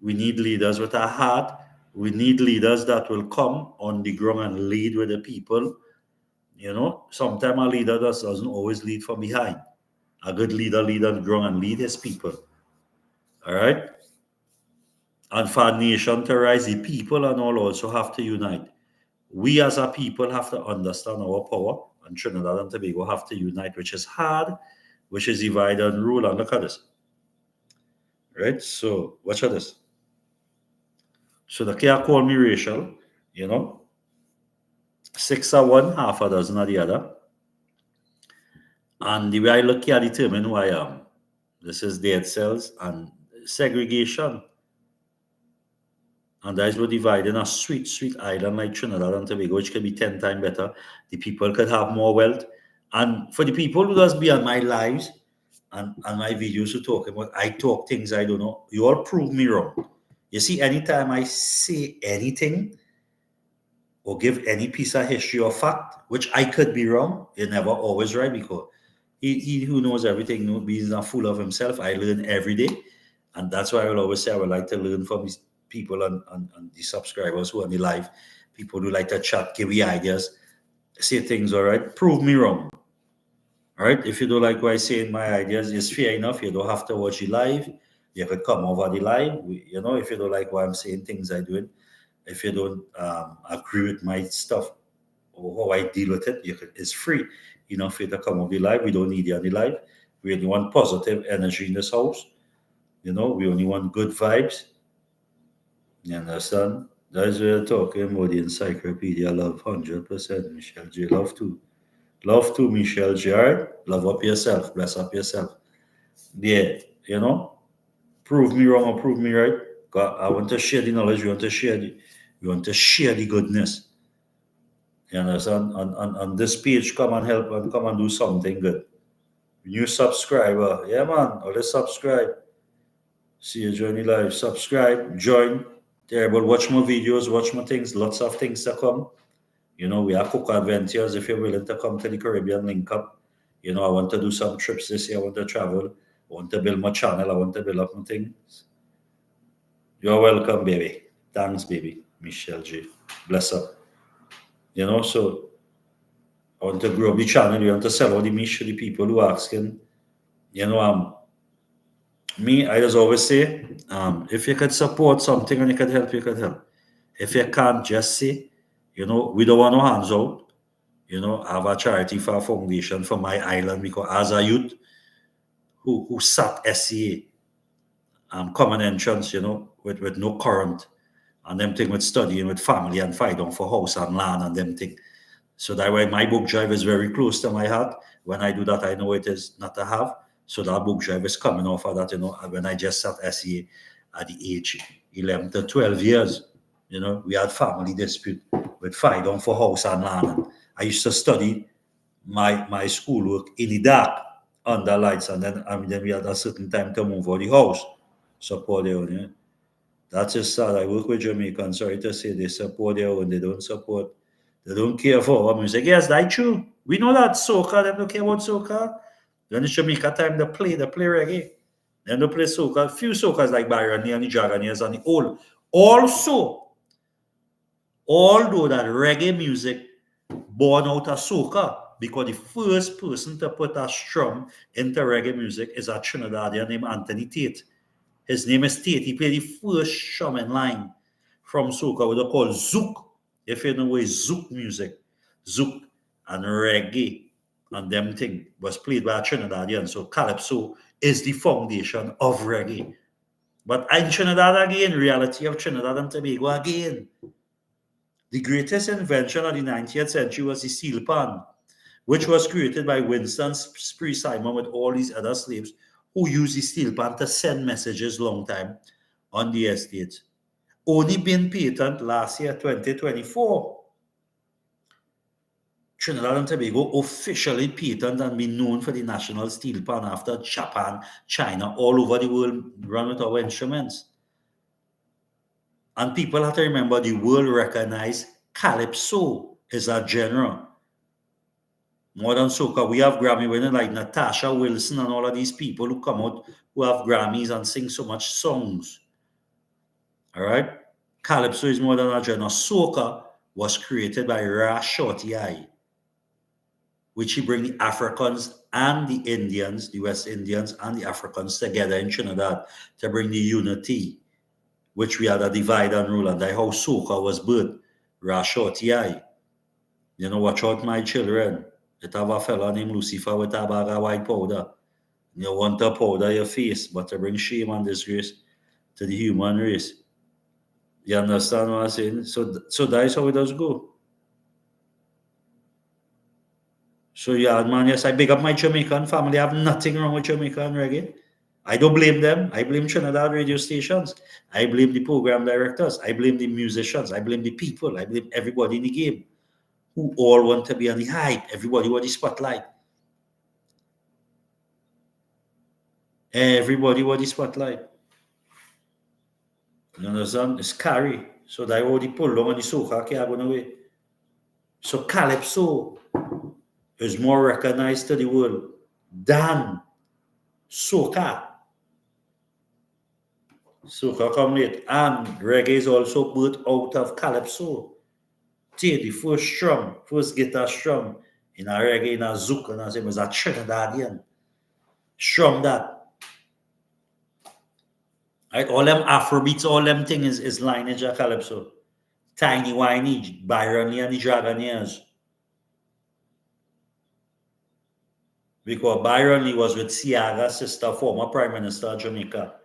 We need leaders with a heart. We need leaders that will come on the ground and lead with the people. Sometimes a leader doesn't always lead from behind. A good leader lead on the ground and lead his people. All right? And for a nation to rise, the people and all also have to unite. We as a people have to understand our power, and Trinidad and Tobago have to unite, which is hard, which is divide and rule. And look at this. Right? So, watch this. So, they can't call me racial, 6 are one, half a dozen are the other. And the way I look here determine who I am. This is dead cells and segregation. And that is what dividing a sweet, sweet island like Trinidad and Tobago, which can be 10 times better. The people could have more wealth. And for the people who does be on my lives and my videos who talk about, I talk things I don't know, you all prove me wrong. You see, anytime I say anything or give any piece of history or fact, which I could be wrong, you're never always right, because he who knows everything he's not full of himself. I learn every day. And that's why I will always say I would like to learn from these people and the subscribers who are on the live, people who like to chat, give me ideas, say things, all right? Prove me wrong. All right? If you don't like what I say in my ideas, it's fair enough. You don't have to watch the live. You could come over the live. If you don't like what I'm saying, things I do, if you don't agree with my stuff or how I deal with it, it's free. For you to come over the live. We don't need you on the live. We only want positive energy in this house. We only want good vibes. You understand? That's what we're talking about the encyclopedia. Love 100%. Michelle J. Love too. Love too, Michelle J. All right? Love up yourself. Bless up yourself. Yeah, prove me wrong or prove me right. God, I want to share the knowledge. We want to share the goodness. You understand? On this page, come and help and come and do something good. New subscriber, yeah man, always subscribe. See you join the live. Subscribe, join. Terrible. Watch more videos, watch more things. Lots of things to come. You know, we have cook adventures. If you're willing to come to the Caribbean, link up. You know, I want to do some trips this year. I want to travel. I want to build my channel. I want to build up my things. You're welcome, baby. Thanks, baby. Michelle J. Bless up. You know, so I want to grow the channel. You want to sell all the meat to the people who are asking. You know, me, I just always say, if you could support something and you could help, you could help. If you can't, just say, you know, we don't want no hands out. You know, I have a charity for a foundation for my island because as a youth who sat SCA, common entrance, you know, with no current, and them thing with studying with family and fight on for house and land and them thing. So that way my book drive is very close to my heart. When I do that, I know it is not to have. So that book drive is coming off of that, you know, when I just sat SCA at the age 11 to 12 years, you know, we had family dispute with fight on for house and land. And I used to study my schoolwork in the dark under lights, and then we had a certain time to move out the house. Support their own, yeah. That's just sad. I work with Jamaicans. Sorry to say, they support their own. They don't support. They don't care for our music. Yes, that's true. We know that soca. They don't care about soca. When it's Jamaica time, they play reggae. Then they play soca. Few soccas like Byron and the Jagoniers and the old. Also, although that reggae music born out of soca, because the first person to put a strum into reggae music is a Trinidadian named Anthony Tate. His name is Tate. He played the first strumming line from soca, what they call zouk. If you know what is zouk music, zouk and reggae and them thing was played by a Trinidadian. So calypso is the foundation of reggae. But in Trinidad again, reality of Trinidad and Tobago again. The greatest invention of the 19th century was the steel pan, which was created by Winston Spree Simon with all these other slaves who used the steel pan to send messages long time on the estate. Only been patent last year, 2024. Trinidad and Tobago officially patent and been known for the national steel pan after Japan, China, all over the world run with our instruments. And people have to remember the world recognized calypso is a genre. Modern soca, we have Grammy winners like Natasha Wilson and all of these people who come out who have Grammys and sing so much songs. All right? Calypso is more than a genre. Soca was created by Ra Shorty Eye, which he bring the Africans and the Indians, the West Indians and the Africans together in Trinidad to bring the unity, which we had a divide and rule, and that's how soca was birthed. Ra Shorty Eye. You know, watch out, my children. It have a fella named Lucifer with a bag of white powder. You want to powder your face, but to bring shame and disgrace to the human race. You understand what I'm saying? So that's how it does go. So yeah, man, yes, I big up my Jamaican family. I have nothing wrong with Jamaican reggae. I don't blame them. I blame Trinidad radio stations. I blame the program directors. I blame the musicians. I blame the people. I blame everybody in the game who all want to be on the hype. Everybody want the spotlight. Everybody want the spotlight. You understand? It's scary. So they already pull down on the soca can't go away. So calypso is more recognized to the world than soca. Soca come late. And reggae is also birthed out of calypso. Take the first strum, first guitar strum in a reggae, in a zouk, and it was a Trinidadian. Strum that. Right? All them Afrobeats, all them things is lineage of calypso. Tiny Whiny, Byron Lee and the Dragonaires. Because Byron Lee was with Ciaga's sister, former Prime Minister of Jamaica.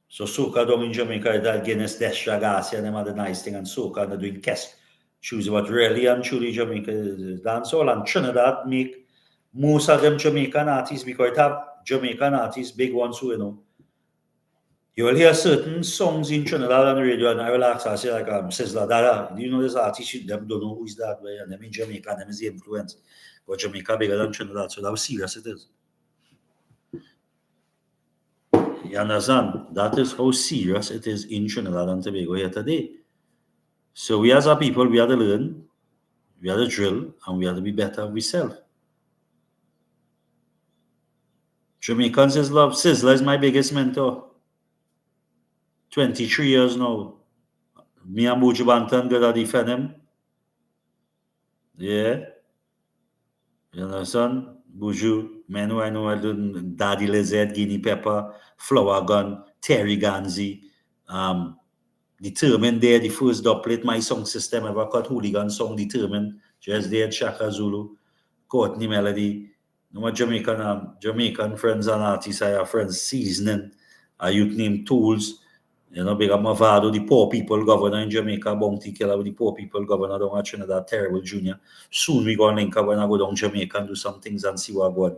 So soca down in Jamaica, that Guinness, Destra Garcia, them are the nice thing, and soca, they're doing guest choose what really and truly Jamaica is dancehall, and Trinidad make most of them Jamaican artists because it have Jamaican artists, big ones who, you know, You will hear certain songs in Trinidad on the radio, and I will ask, I say, like, Sizzler, Dada, do you know this artist? Them don't know who is that, way, and them in Jamaica, them is the influence. But Jamaica bigger than Trinidad, so how serious it is. You understand? That is how serious it is in Trinidad and Tobago here today. So we as a people, we have to learn, we have to drill, and we have to be better ourselves. Jamaicans is love. Sizzler is my biggest mentor. 23 years now. Me and Buju Banton got to defend him. Yeah. You understand? Buju, men who I know, I do Daddy Lizard, Guinea Pepper, Flower Gun, Terry Ganzi, Determined there, the first dubplate my song system ever cut hooligan song, Determined, just there, Shaka Zulu, Courtney Melody. No more Jamaican friends and artists, I have friends seasoning, a youth named Tools, you know, big up Mavado, the poor people governor in Jamaica, Bounty Killer with the poor people governor down at Trinidad, Terrible Junior. Soon we gonna link up when I go down Jamaica and do some things and see what God.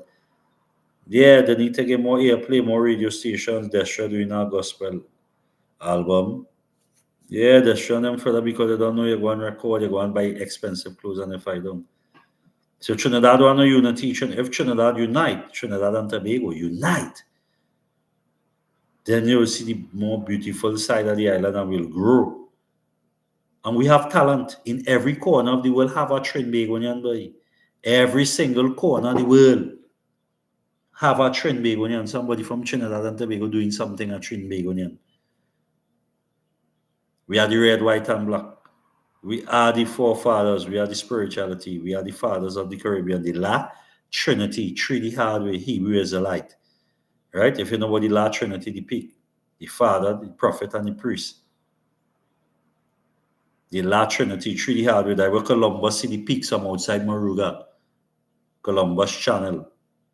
Yeah, they need to get more airplay, more radio stations. They're doing our gospel album. Yeah, they're showing them further because they don't know you're going to record, you're going to buy expensive clothes, and if I don't. So Trinidad want to unity. If Trinidad unite, Trinidad and Tobago unite, then you'll see the more beautiful side of the island and will grow. And we have talent in every corner of the world. Have a Trinbagonian boy. Every single corner of the world have a Trinbagonian. Somebody from Trinidad and Tobago doing something at Trinbagonian. We are the red, white, and black. We are the forefathers. We are the spirituality. We are the fathers of the Caribbean. The La Trinity, three the hard way. Hebrew is the light. Right? If you know what the La Trinity, the peak, the Father, the Prophet, and the Priest. The La Trinity, three the hard way. That where Columbus see the peaks from outside Moruga. Columbus Channel.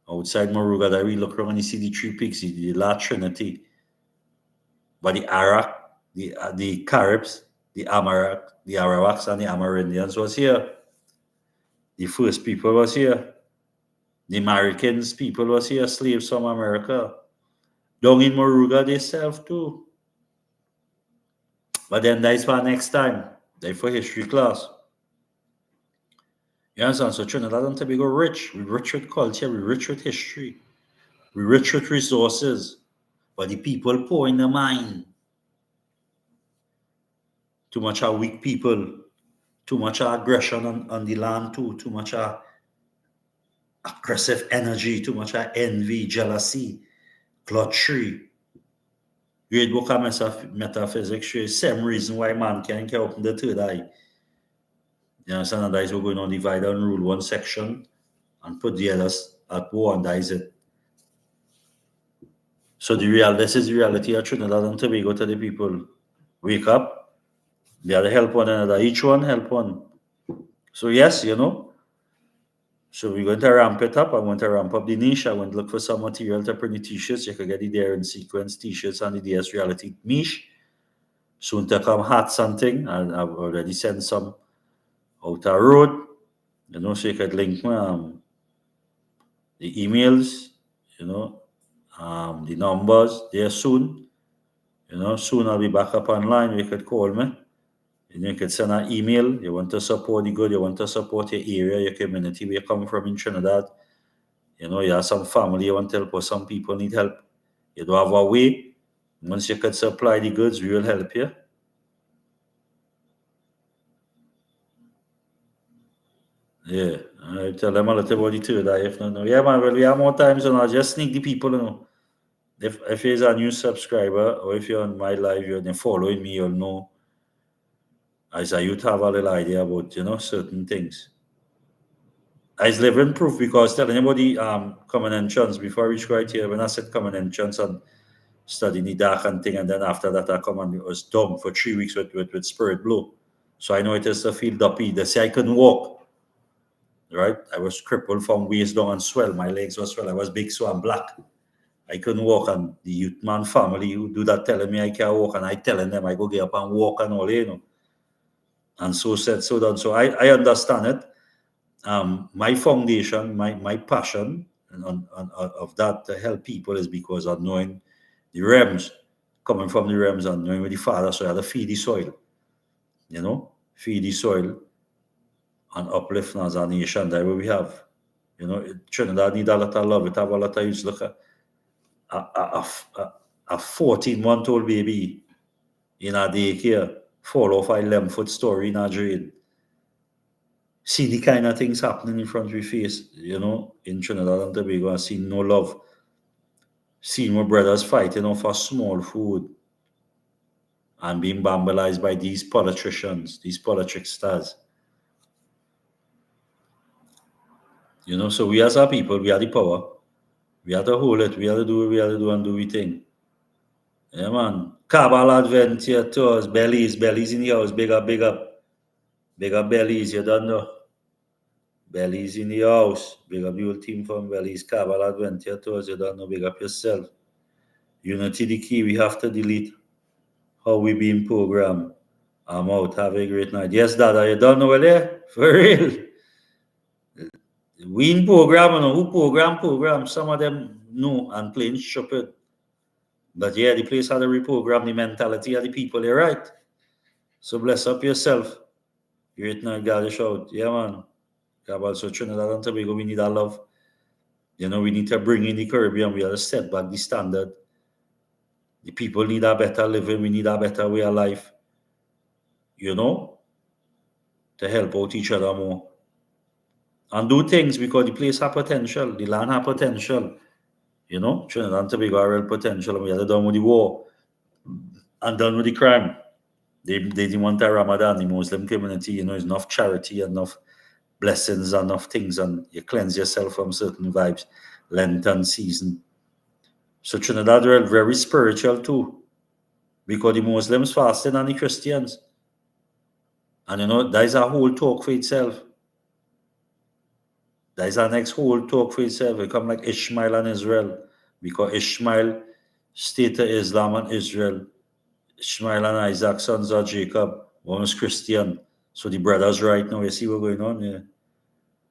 Outside Moruga, that we look around and you see the three peaks, the La Trinity. But the Arak, the Caribs, the Amarak, the Arawaks, and the Amerindians was here. The first people was here. The Americans people was here, slaves from America. Down in Moruga, they served too. But then that's for next time. That's for history class. You understand? So Trinidad and Tobago rich. We rich with culture, we rich with history. We rich with resources. But the people poor in the mind. Too much are weak people. Too much aggression on the land too. Too much aggressive energy. Too much envy, jealousy, gluttony. Great book of metaphysics shows same reason why man can't open the third eye. You understand? And that is we're going to divide and rule one section and put the others at war, and that is it. So this is the reality of Trinidad and Tobago to the people. Wake up. They are to help one another. Each one help one. So yes, you know. So we're going to ramp it up. I'm going to ramp up the niche. I want to look for some material to print the t-shirts. You can get the Dare in Sequence t-shirts and the DS Reality niche. Soon to come hats and thing. And I've already sent some out the road. You know, so you could link me the emails, you know, the numbers there soon. You know, soon I'll be back up online. You could call me. And you could send an email. You want to support the good, you want to support your area, your community where you come from in Trinidad. You know, you have some family you want to help, or some people need help. You don't have a way. Once you could supply the goods, we will help you. Yeah, I tell them a little about the third eye. If not, no. Yeah, man, well, we have more time, so now just sneak the people, you know. If you're a new subscriber, or if you're on my live, you're following me, you'll know. As a youth, have a little idea about, you know, certain things. I was living proof because telling anybody common entrance before I reach right here, when I said common entrance and studying the dark and thing, and then after that I come and was dumb for 3 weeks with spirit blow. So I know it is to feel duppy. They say I couldn't walk. Right? I was crippled from waist down and swell. My legs were swell. I was big, so I'm black. I couldn't walk, and the youth man family who do that telling me I can't walk, and I telling them I go get up and walk and all, you know. And so said, so done. So I understand it. My foundation, my passion of that to help people is because of knowing the realms coming from the realms and knowing with the father, so you have to feed the soil. Feed the soil and uplift as a nation. That's what we have. Trinidad need a lot of love. It have a lot of use. Look at a 14-month-old baby in a daycare fall off a 11-foot story in a drain. See the kind of things happening in front of your face, in Trinidad and Tobago, and seeing no love. Seeing my brothers fighting for small food and being bamboozled by these politicians, these politic stars. So we as a people, we are the power. We have to hold it. We have to do what we have to do and do we thing. Yeah, man. Cabal Advent here to us. Bellies in the house. Big up. Big up Bellies, you don't know. Bellies in the house. Big up the whole team from Bellies. Cabal Advent here to us, you don't know. Big up yourself. Unity the key. We have to delete how we being programmed. I'm out. Have a great night. Yes, Dada, you don't know where there? For real. We in program, who program. Some of them know and plain stupid. But yeah, the place had to reprogram the mentality of the people, you're right. So bless up yourself. Great night, God, shout. Yeah, man. God, so Trinidad and Tobago, we need our love. We need to bring in the Caribbean. We have to set back the standard. The people need a better living. We need a better way of life. To help out each other more. And do things because the place have potential. The land have potential. Trinidad and Tobago have real potential. And we are done with the war and done with the crime. They didn't want a Ramadan, the Muslim community, enough charity, enough blessings, enough things, and you cleanse yourself from certain vibes, Lenten season. So Trinidad are very spiritual too, because the Muslims fasting and the Christians. And that is a whole talk for itself. That is our next whole talk for itself. It come like Ishmael and Israel, because Ishmael stated Islam and Israel. Ishmael and Isaac, sons of Jacob, one was Christian. So the brothers right now, you see what's going on here?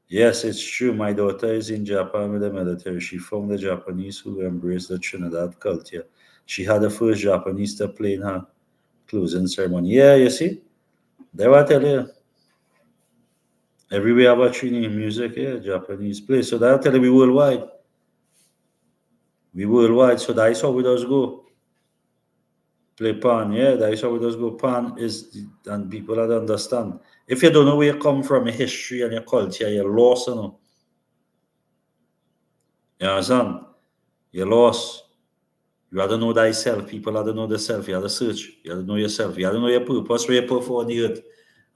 Yes, it's true. My daughter is in Japan with the military. She found the Japanese who embraced the Trinidad culture. She had the first Japanese to play in her closing ceremony. Yeah, you see? They were telling you. Everywhere about Trinidad music, yeah, Japanese play. So that'll tell you we worldwide. We worldwide, so that's how we does go. Play pan, yeah, that's how it does go. Pan is, and people have to understand. If you don't know where you come from, your history and your culture, you're lost, You understand? You're lost. You have to know thyself. People have to know themselves. You have to search. You have to know yourself. You have to know your purpose, where you're put on the earth.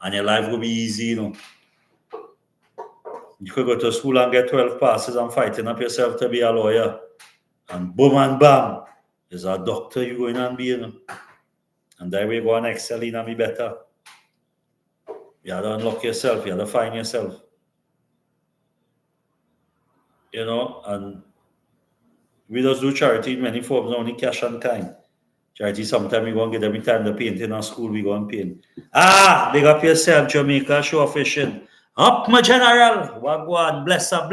And your life will be easy, You could go to school and get 12 passes and fighting up yourself to be a lawyer. And boom and bam, there's a doctor you going and be, And that way you go and excel in and be better. You have to unlock yourself. You have to find yourself. And we just do charity in many forms, not only cash and kind. Charity, sometimes we go and get every time the paint in our school, we go and paint. Big up yourself, Jamaica, show fishing. Up, my general. Wagwan, bless up.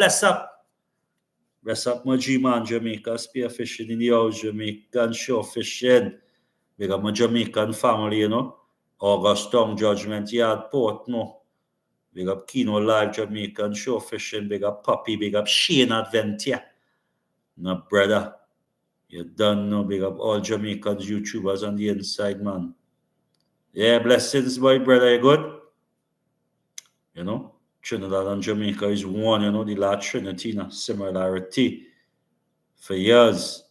Bless up, my G-man, Jamaica, spear fishing in the house, Jamaican show fishing. Big up my Jamaican family, August Town, Judgment Yard, Port, Big up Kino Live, Jamaican show fishing. Big up Puppy, big up Shane Adventure. No, brother. You don't know, big up all Jamaicans, YouTubers on the inside, man. Yeah, blessings, boy, brother, you good? Trinidad and Jamaica is one, the large Trinity, similarity. For years,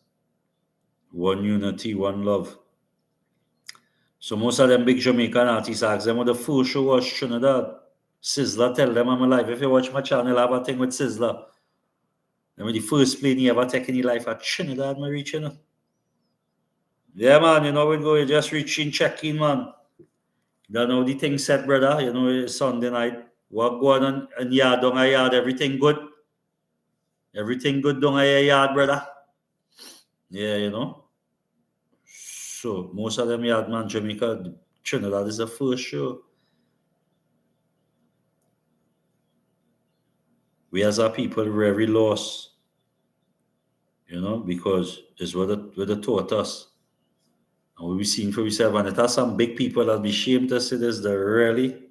one unity, one love. So most of them big Jamaican artists ask them what the first show was Trinidad. Sizzler tell them I'm alive. If you watch my channel, I have a thing with Sizzler. The first plane he ever taken in life at Trinidad, my reach, Yeah, man, we go, you just reach in, check in, man. You know the thing set, brother. It's Sunday night. What going on and yard, down a yard, everything good? Everything good down a yard, brother? Yeah, So most of them yard, man, Jamaica, Trinidad is the first show. We as a people very lost, because it's what it taught us. And we've seen for ourselves, and it has some big people that be ashamed to see this, they're really.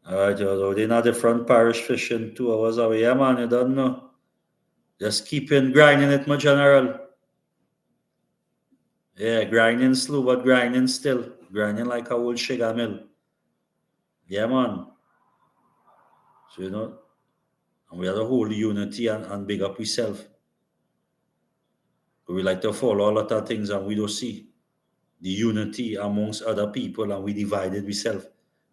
Alright, they're not the front parish fishing 2 hours away. Yeah, man, you don't know. Just keeping grinding it, my general. Yeah, grinding slow, but grinding still. Grinding like a old sugar mill. Yeah, man. So, and we have to hold unity and big up ourselves. We like to follow a lot of things and we don't see the unity amongst other people, and we divided ourselves.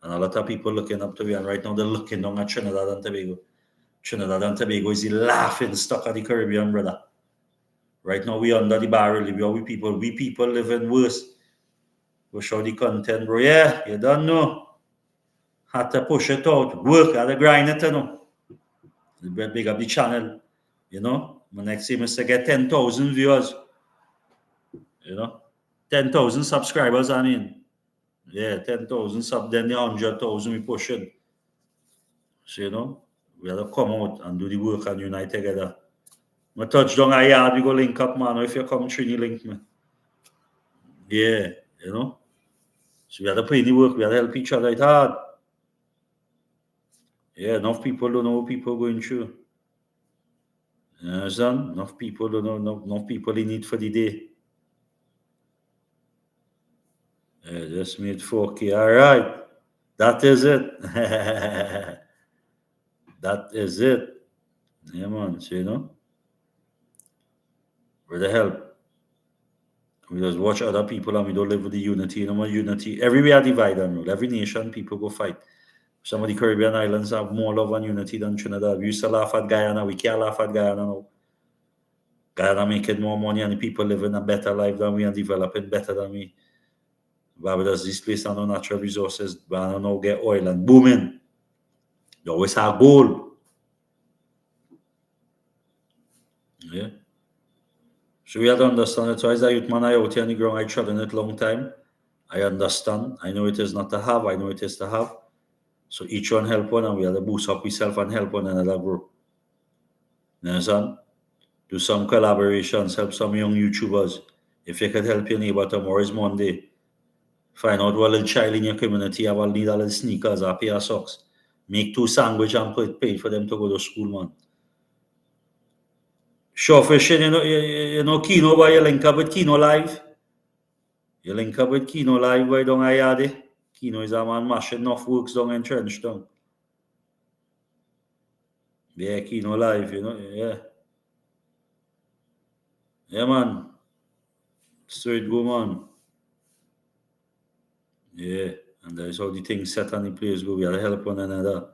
And a lot of people looking up to me, and right now they're looking down at Trinidad and Tobago. Trinidad and Tobago is the laughing stock of the Caribbean, brother. Right now we under the barrel. We people living worse. We show the content, bro. Yeah, you don't know. Had to push it out. Work, had to grind it, Big up the channel, My next aim is to get 10,000 viewers, 10,000 subscribers, I mean. Yeah, 10,000 sub, then the 100,000 we push it. So, we have to come out and do the work and unite together. My touch down a yard, we go link up, man. If you come, Trini, link me. Yeah, So we have to put in the work, we have to help each other. It's hard. Yeah, enough people don't know what people are going through. You understand? Enough people don't know, enough people in need for the day. Yeah, just made 4K. All right. That is it. That is it. Yeah, man. So, where the help? We just watch other people and we don't live with the unity. Unity. Everywhere divide and rule. Every nation, people go fight. Some of the Caribbean islands have more love and unity than Trinidad. We used to laugh at Guyana. We can't laugh at Guyana now. Guyana making more money and the people living a better life than we and developing better than we. Barbados, this place have no natural resources. But now get oil and booming. They always have gold. Yeah. So we have to understand it. So as a youth man, I out here on the ground, I tried in it long time. I understand. I know it is not to have. I know it is to have. So each one help one, and we have to boost up ourselves and help one another grow. You understand? Do some collaborations, help some young YouTubers. If you could help your neighbor, tomorrow is Monday. Find out what little child in your community have a need a little sneakers or a pair of socks. Make 2 sandwich and pay for them to go to school, man. Sure fishing, Kino, why you link up with Kino Live? You link up with Kino Live, why don't I add it? Kino is a man mashing enough works down in Trenchtown. Yeah, Kino Live, yeah. Yeah, man. Straight go, man. Yeah, and that's how the things set on the place go. We have to help one another.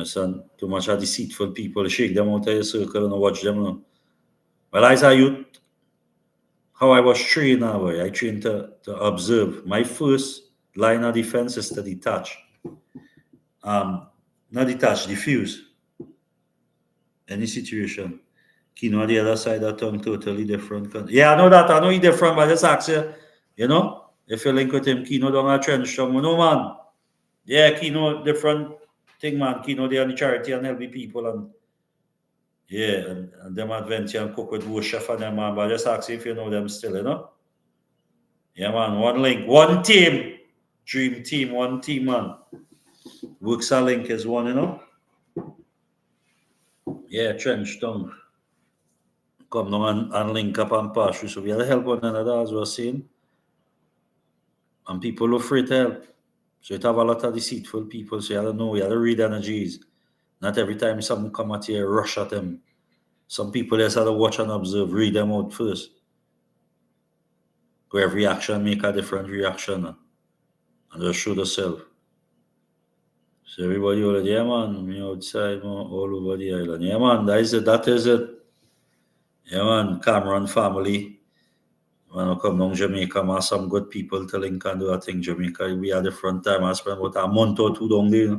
Son, too much of deceitful people, shake them out of your circle and watch them now. Well, as a youth, how I was trained now, boy, I trained to observe. My first line of defense is to detach. Not detach, diffuse. Any situation. Kino on the other side of town, totally different. Yeah, I know that. I know he's different, but I just ask you, if you link with him, Kino down a trench town, no, man. Yeah, Kino, different thing, man. Kino, they are the charity and help the people. And yeah, and them adventure and cook with worship and them, man. But I just ask you if you know them still, Yeah, man. One link, one team. Dream team, one team, man. Works a link is one, Yeah, trench down. Come down and link up and pass through. So we have to help one another, as we're saying. And people are afraid to help. So you have a lot of deceitful people. So you have to know, you have to read energies. Not every time someone come at you, rush at them. Some people just have to watch and observe, read them out first. Go every action, make a different reaction. And just show the self. So everybody over there, man, me outside, man, all over the island. Yeah, man, that is it. Yeah, man, Cameron family. When I come down Jamaica, man, some good people to link and do a thing. Jamaica, we had a different time. I spent about a month or 2 down there,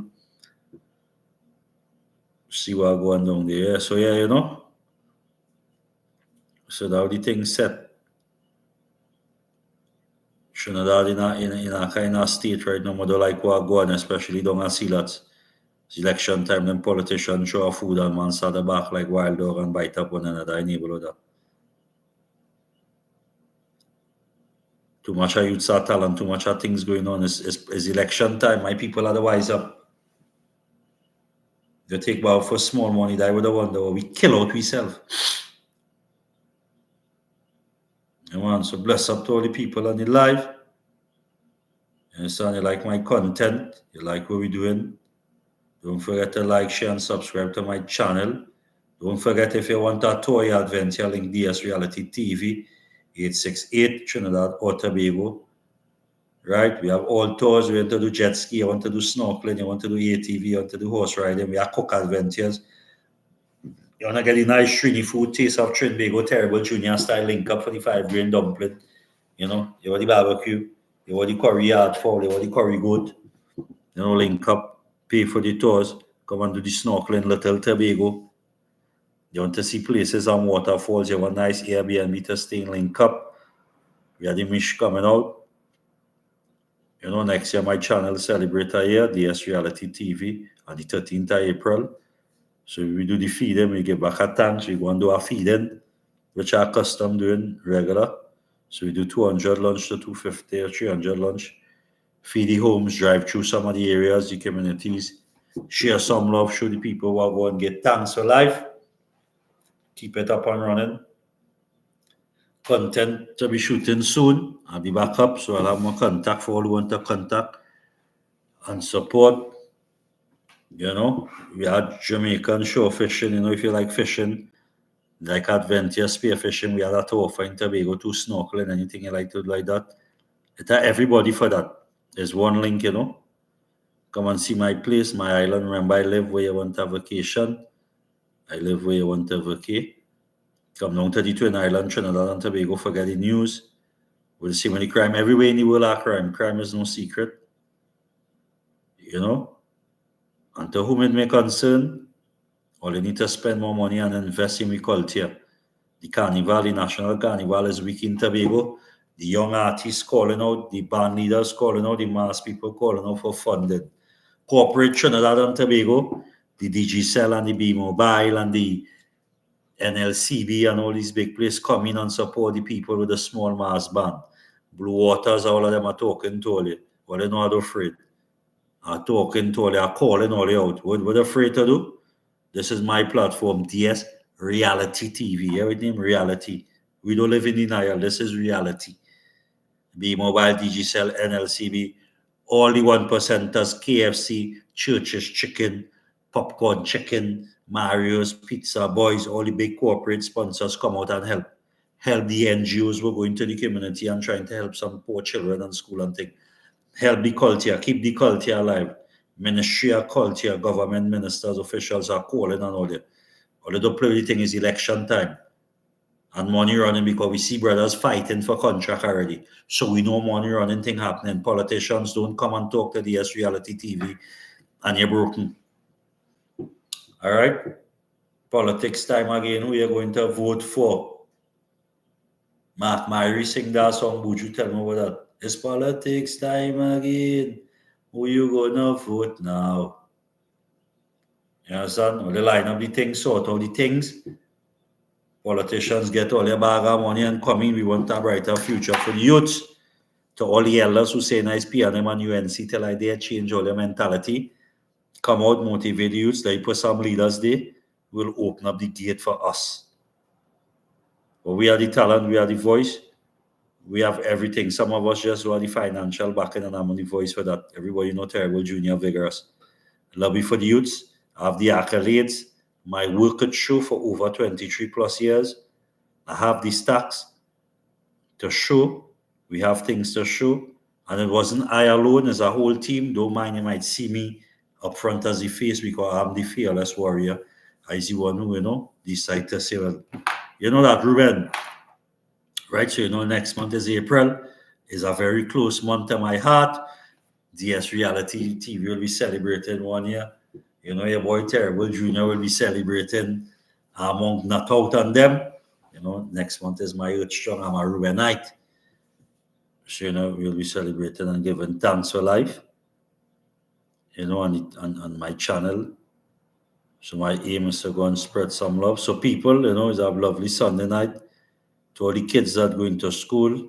See what going down there. Yeah, so yeah, So that the thing set. Trinidad in a kind of state right now, but like what go on, especially down at Sealats. It's election time, then politicians show food and man start the back like wild dog and bite up one another in neighborhood. Too much of youths are talent, too much of things going on. It's election time. My people are the wise up. They take about for small money. That I would have wonder we kill out ourselves. So bless up to all the people on the live. You understand? You like my content? You like what we're doing? Don't forget to like, share, and subscribe to my channel. Don't forget, if you want a toy adventure, link DS Reality TV, 868 Trinidad or Tobago. Right? We have all tours. We want to do jet ski, I want to do snorkeling, you want to do ATV, you want to do horse riding, we have cook adventures. You want to get a nice Trini food, taste of Trinidad, terrible junior style link up for the 5 grain dumpling. You want the barbecue, you want the curry yard fall, you want the curry goat. Link up, pay for the tours, come and do the snorkeling, Little Tobago. You want to see places and waterfalls, you want a nice Airbnb to stay in, link up. We have the Mish coming out. Next year my channel celebrate a year, DS Reality TV, on the 13th of April. So we do the feeding, we get back at tanks, we go and do our feeding, which are custom doing regular. So we do 200 lunch to 250 or 300 lunch. Feed the homes, drive through some of the areas, the communities, share some love, show the people who are going to get thanks for life. Keep it up and running. Content to be shooting soon. I'll be back up, so I'll have more contact for all who want to contact and support. We had Jamaican shore fishing. If you like fishing, like adventure spear fishing, we had that to offer in Tobago, to snorkeling, anything you like to do like that. It's everybody for that. There's one link, Come and see my place, my island. Remember, I live where you want to vacation. I live where you want to vacate. Come down to the Twin Island, Trinidad and Tobago, forget the news. We'll see many crime. Everywhere in the world are crime. Crime is no secret. And to whom it may concern, all you need to spend more money and invest in the culture. The Carnival, the National Carnival is week in Tobago. The young artists calling out, the band leaders calling out, the mass people calling out for funding. Corporate Trinidad and Tobago, the DG and the B Mobile and the NLCB and all these big places come in and support the people with a small mass band. Blue Waters, all of them are talking to all you. Well, they're not afraid. Are talking to all you, are calling all you out. What they're afraid to do? This is my platform, DS Reality TV. Everything reality. We don't live in denial. This is reality. B Mobile, DG NLCB, all the 1%ers, KFC, Church's Chicken, Popcorn Chicken, Mario's Pizza Boys, all the big corporate sponsors come out and help the NGOs who are going to the community and trying to help some poor children and school and things. Help the culture, keep the culture alive. Ministry of Culture, government ministers, officials are calling and all that. All the play thing is election time. And money running, because we see brothers fighting for contract already. So we know money running thing happening. Politicians don't come and talk to DS Reality TV and you're broken. All right? Politics time again. Who are you going to vote for? Mark Myrie sing that song. Would you tell me about that? It's politics time again. Who you gonna vote now? You understand? Well, they line up the things, sort out the things. Politicians get all their bag of money and come in. We want a brighter future for the youths. To all the elders who say nice PNM and UNC, tell I they change all their mentality. Come out, motivate the youths. They put some leaders there. Will open up the gate for us. But we are the talent, we are the voice. We have everything. Some of us just want the financial backing, and I'm on the voice for that. Everybody terrible, junior, vigorous. Lobby for the youths. I have the accolades. My work could show for over 23 plus years. I have the stacks to show. We have things to show. And it wasn't I alone, as a whole team. Don't mind, you might see me up front as the face, because I'm the fearless warrior. I the one who, decide to say, well, that, Ruben. Right, so next month is April. Is a very close month to my heart. DS Reality TV will be celebrating 1 year. Your boy Terrible Junior will be celebrating among Not Out on them. Next month is my Earth Strong. I'm a Rubenite. So, we'll be celebrating and giving thanks for life. On my channel. So my aim is to go and spread some love. So people, it's a lovely Sunday night. To all the kids that are going to school,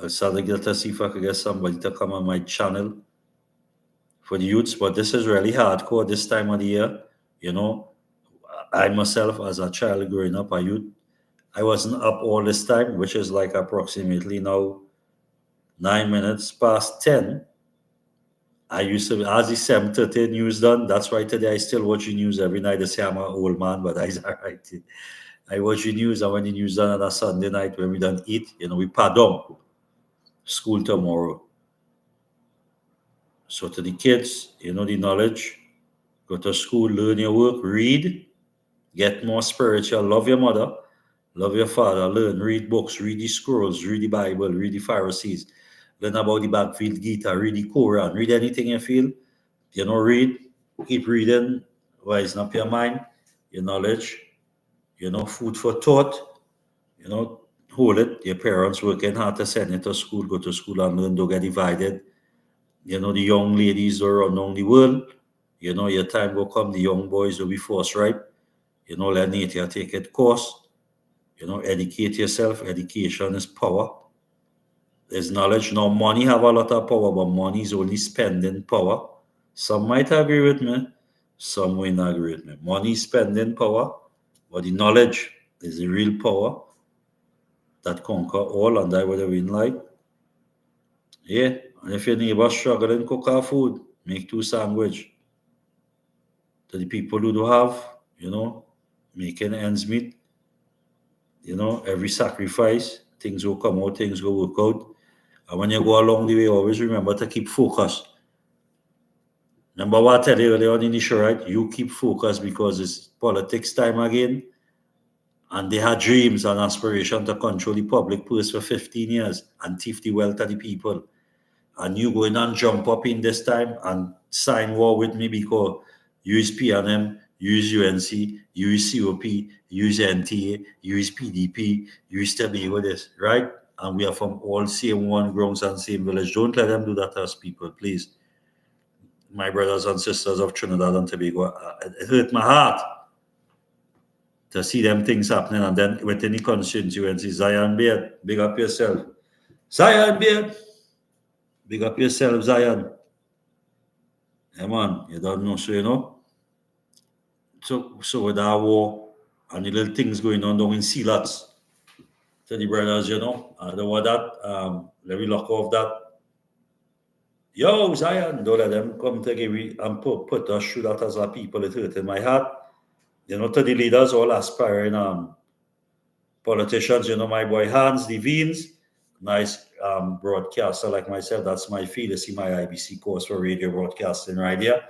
I'll start to see if I could get somebody to come on my channel for the youths, but this is really hardcore this time of the year. You know, I myself, as a child growing up, a youth, I wasn't up all this time, which is like approximately now 9 minutes past 10. I used to, as the 7:30 news done, that's why today I still watch the news every night. They say I'm an old man, but I all right. I watch the news, and when the news done on a Sunday night, when we done eat, we pardon school tomorrow. So to the kids, the knowledge, go to school, learn your work, read, get more spiritual, love your mother, love your father, learn, read books, read the scrolls, read the Bible, read the Pharisees, learn about the Backfield Gita, read the Quran, read anything you feel, read, keep reading, wisen up your mind, your knowledge, food for thought, hold it. Your parents working hard to send you to school, go to school and learn, don't get divided. The young ladies are around the world. Your time will come, the young boys will be forced right. Let nature take its course. Educate yourself. Education is power. There's knowledge. Now, money have a lot of power, but money is only spending power. Some might agree with me. Some will not agree with me. Money is spending power, but the knowledge is the real power that conquer all, and that what we like. Yeah, and if your neighbor struggling, cook our food, make 2 sandwich. To the people who do have, making ends meet, every sacrifice, things will come out, things will work out. And when you go along the way, always remember to keep focus. Remember what I tell you earlier on in the show, right? You keep focus because it's politics time again. And they had dreams and aspiration to control the public purse for 15 years and thief the wealth of the people. And you go in and jump up in this time and sign war with me because you is PNM, you is UNC, you is COP, you is NTA, you is PDP, you is Tobago this, right? And we are from all same one grounds and same village. Don't let them do that to us, people, please. My brothers and sisters of Trinidad and Tobago, it hurt my heart to see them things happening. And then within the constituency, Zion Beard, big up yourself. Zion Beard, big up yourself, Zion. Yeah, man, you don't know, so So with our war and the little things going on down in Sealots, to the brothers, I don't want that. Let me lock off that. Yo, Zion, don't let them come to give me and put us through that as a people. It hurt in my heart. To the leaders, all aspiring politicians, my boy Hans, the Veens, nice broadcaster like myself. That's my field. You see my IBC course for radio broadcasting right here.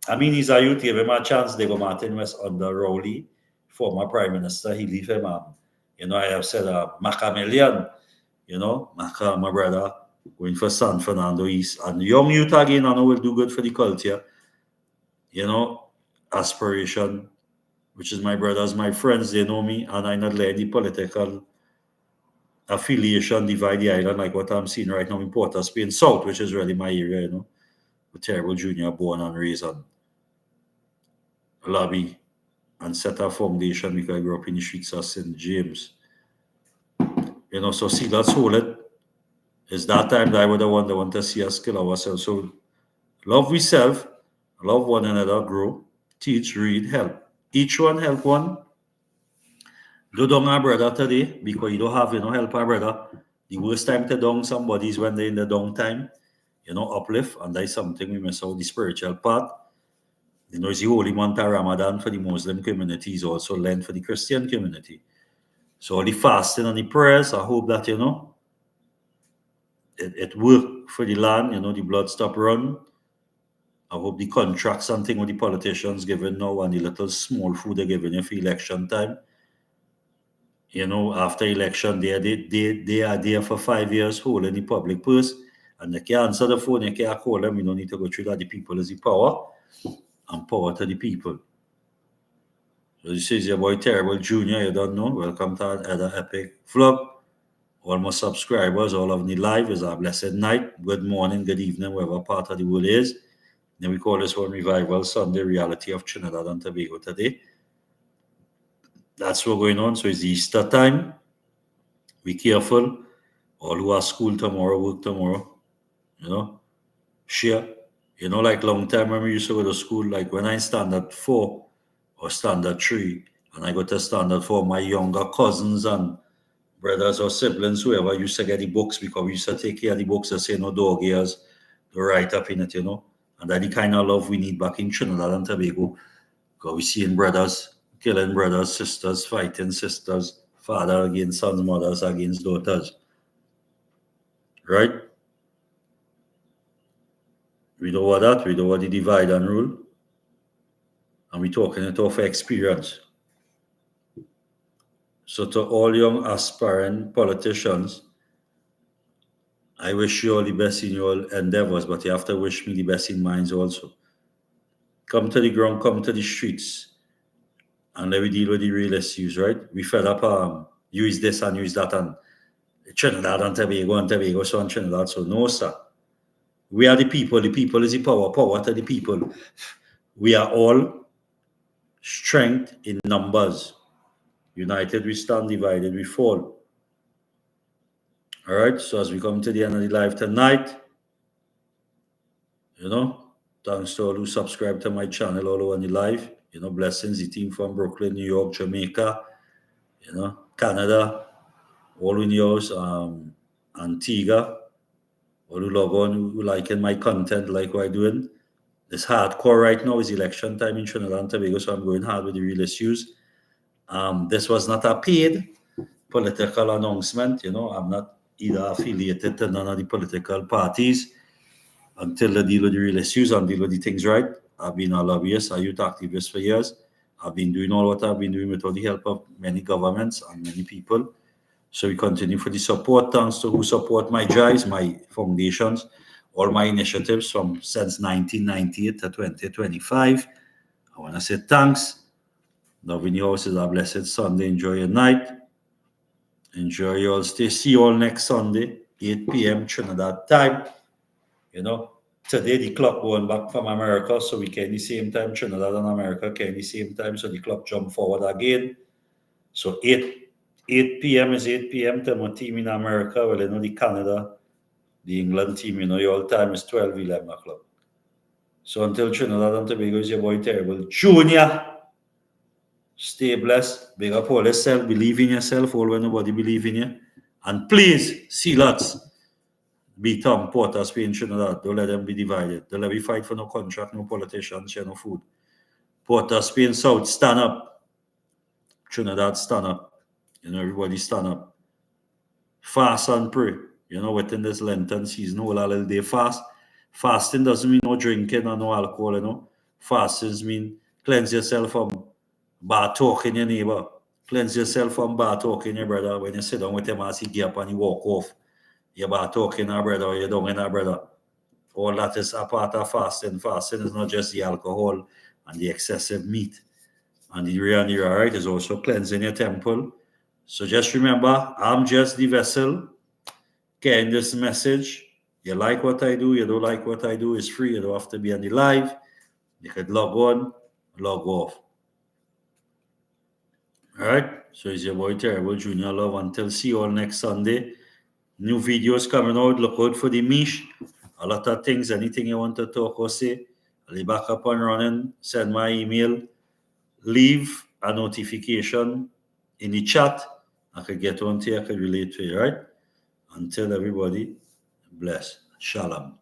I mean, he's a youth, give him a chance. Diego Martin was under Rowley, former prime minister. He leave him. I have said Macamillion, Maca, my brother, going for San Fernando East. And young youth again, I know will do good for the culture. Aspiration, which is my brothers, my friends, they know me, and I not let any political affiliation divide the island like what I'm seeing right now in Port of Spain South, which is really my area, with terrible junior born and raised on lobby and set a foundation because I grew up in the streets of St. James. So see, that's hold it. It's that time that I would have want to see us kill ourselves. So love ourselves, love one another, grow, teach, read, help. Each one help one. Do down our brother today because you don't have, help our brother. The worst time to down somebody is when they're in the down time, uplift, and that's something we miss out, the spiritual part. It's the holy month of Ramadan for the Muslim community, is also Lent for the Christian community. So all the fasting and the prayers, I hope that, it work for the land, the blood stop run. I hope the contracts and thing with the politicians given now and the little small food they're giving you for election time. After election, they are there for 5 years holding the public purse, and they can't answer the phone, you can't call them, you don't need to go through that. The people is the power, and power to the people. So this is your boy Terrible Junior, you don't know. Welcome to another epic vlog. All my subscribers, all of the live is a blessed night. Good morning, good evening, wherever part of the world is. Then we call this one Revival Sunday, Reality of Trinidad and Tobago today. That's what's going on. So it's Easter time. Be careful. All who are school tomorrow, work tomorrow, you know, share. You know, like long time when we used to go to school, like when I standard 4 or standard 3, and I go to standard 4, my younger cousins and brothers or siblings, whoever used to get the books because we used to take care of the books and say no dog ears, to write up in it, you know. And that's the kind of love we need back in Trinidad and Tobago. Because we seeing brothers killing brothers, sisters fighting sisters, father against sons, mothers against daughters. Right? We know what that, we know what the divide and rule. And we're talking it off experience. So to all young aspiring politicians, I wish you all the best in your endeavors, but you have to wish me the best in mine also. Come to the ground, come to the streets, and let me deal with the real issues, right? We fed up use this and use that and Trinidad and Tobago, so on Trinidad. So no, sir. We are the people is the power to the people. We are all strength in numbers. United we stand, divided we fall. All right, so as we come to the end of the live tonight, you know, thanks to all who subscribe to my channel all over the live. You know, blessings, the team from Brooklyn, New York, Jamaica, you know, Canada, all in yours, Antigua, all who log on, who liking my content, like what I'm doing. It's hardcore right now. It's election time in Trinidad and Tobago, so I'm going hard with the real issues. This was not a paid political announcement. You know, I'm not either affiliated to none of the political parties until they deal with the real issues and deal with the things right. I've been a lobbyist, a youth activist for years. I've been doing all what I've been doing without the help of many governments and many people. So we continue for the support. Thanks to who support my drives, my foundations, all my initiatives from since 1998 to 2025. I want to say thanks. Loving you all. This is a blessed Sunday. Enjoy your night. Enjoy your stay. See you all next Sunday, 8 p.m. Trinidad time. You know, today the clock going back from America, so we can the same time. Trinidad and America can the same time, so the clock jump forward again. So 8 p.m. is 8 p.m. to my team in America. Well, you know, the Canada, the England team, you know, your time is 12, 11 o'clock. So until Trinidad and Tobago is your boy Terrible Junior. Stay blessed. Big up all yourself. Believe in yourself. All when nobody believe in you. And please, see lots. Be Tom, Porter, Spain, Trinidad. Don't let them be divided. Don't let me fight for no contract, no politicians, share no food. Porter, Spain, South, stand up. Trinidad, stand up. You know, everybody stand up. Fast and pray. You know, within this Lenten season, whole a little day fast. Fasting doesn't mean no drinking or no alcohol, you know. Fasting means cleanse yourself from bad talking your neighbor. Cleanse yourself from bad talking your brother. When you sit down with him as he get up and you walk off, you're bad talking our brother or you don't in our brother. All that is a part of fasting. Fasting is not just the alcohol and the excessive meat. And the real right is also cleansing your temple. So just remember, I'm just the vessel carrying this message. You like what I do, you don't like what I do, it's free. You don't have to be on the live. You could log on, log off. All right. So it's your boy Terrible Junior Love. Until see you all next Sunday. New videos coming out. Look out for the mish. A lot of things. Anything you want to talk or say, I'll be back up and running. Send my email. Leave a notification in the chat. I could get on to you. I could relate to you. Right. Until everybody, bless. Shalom.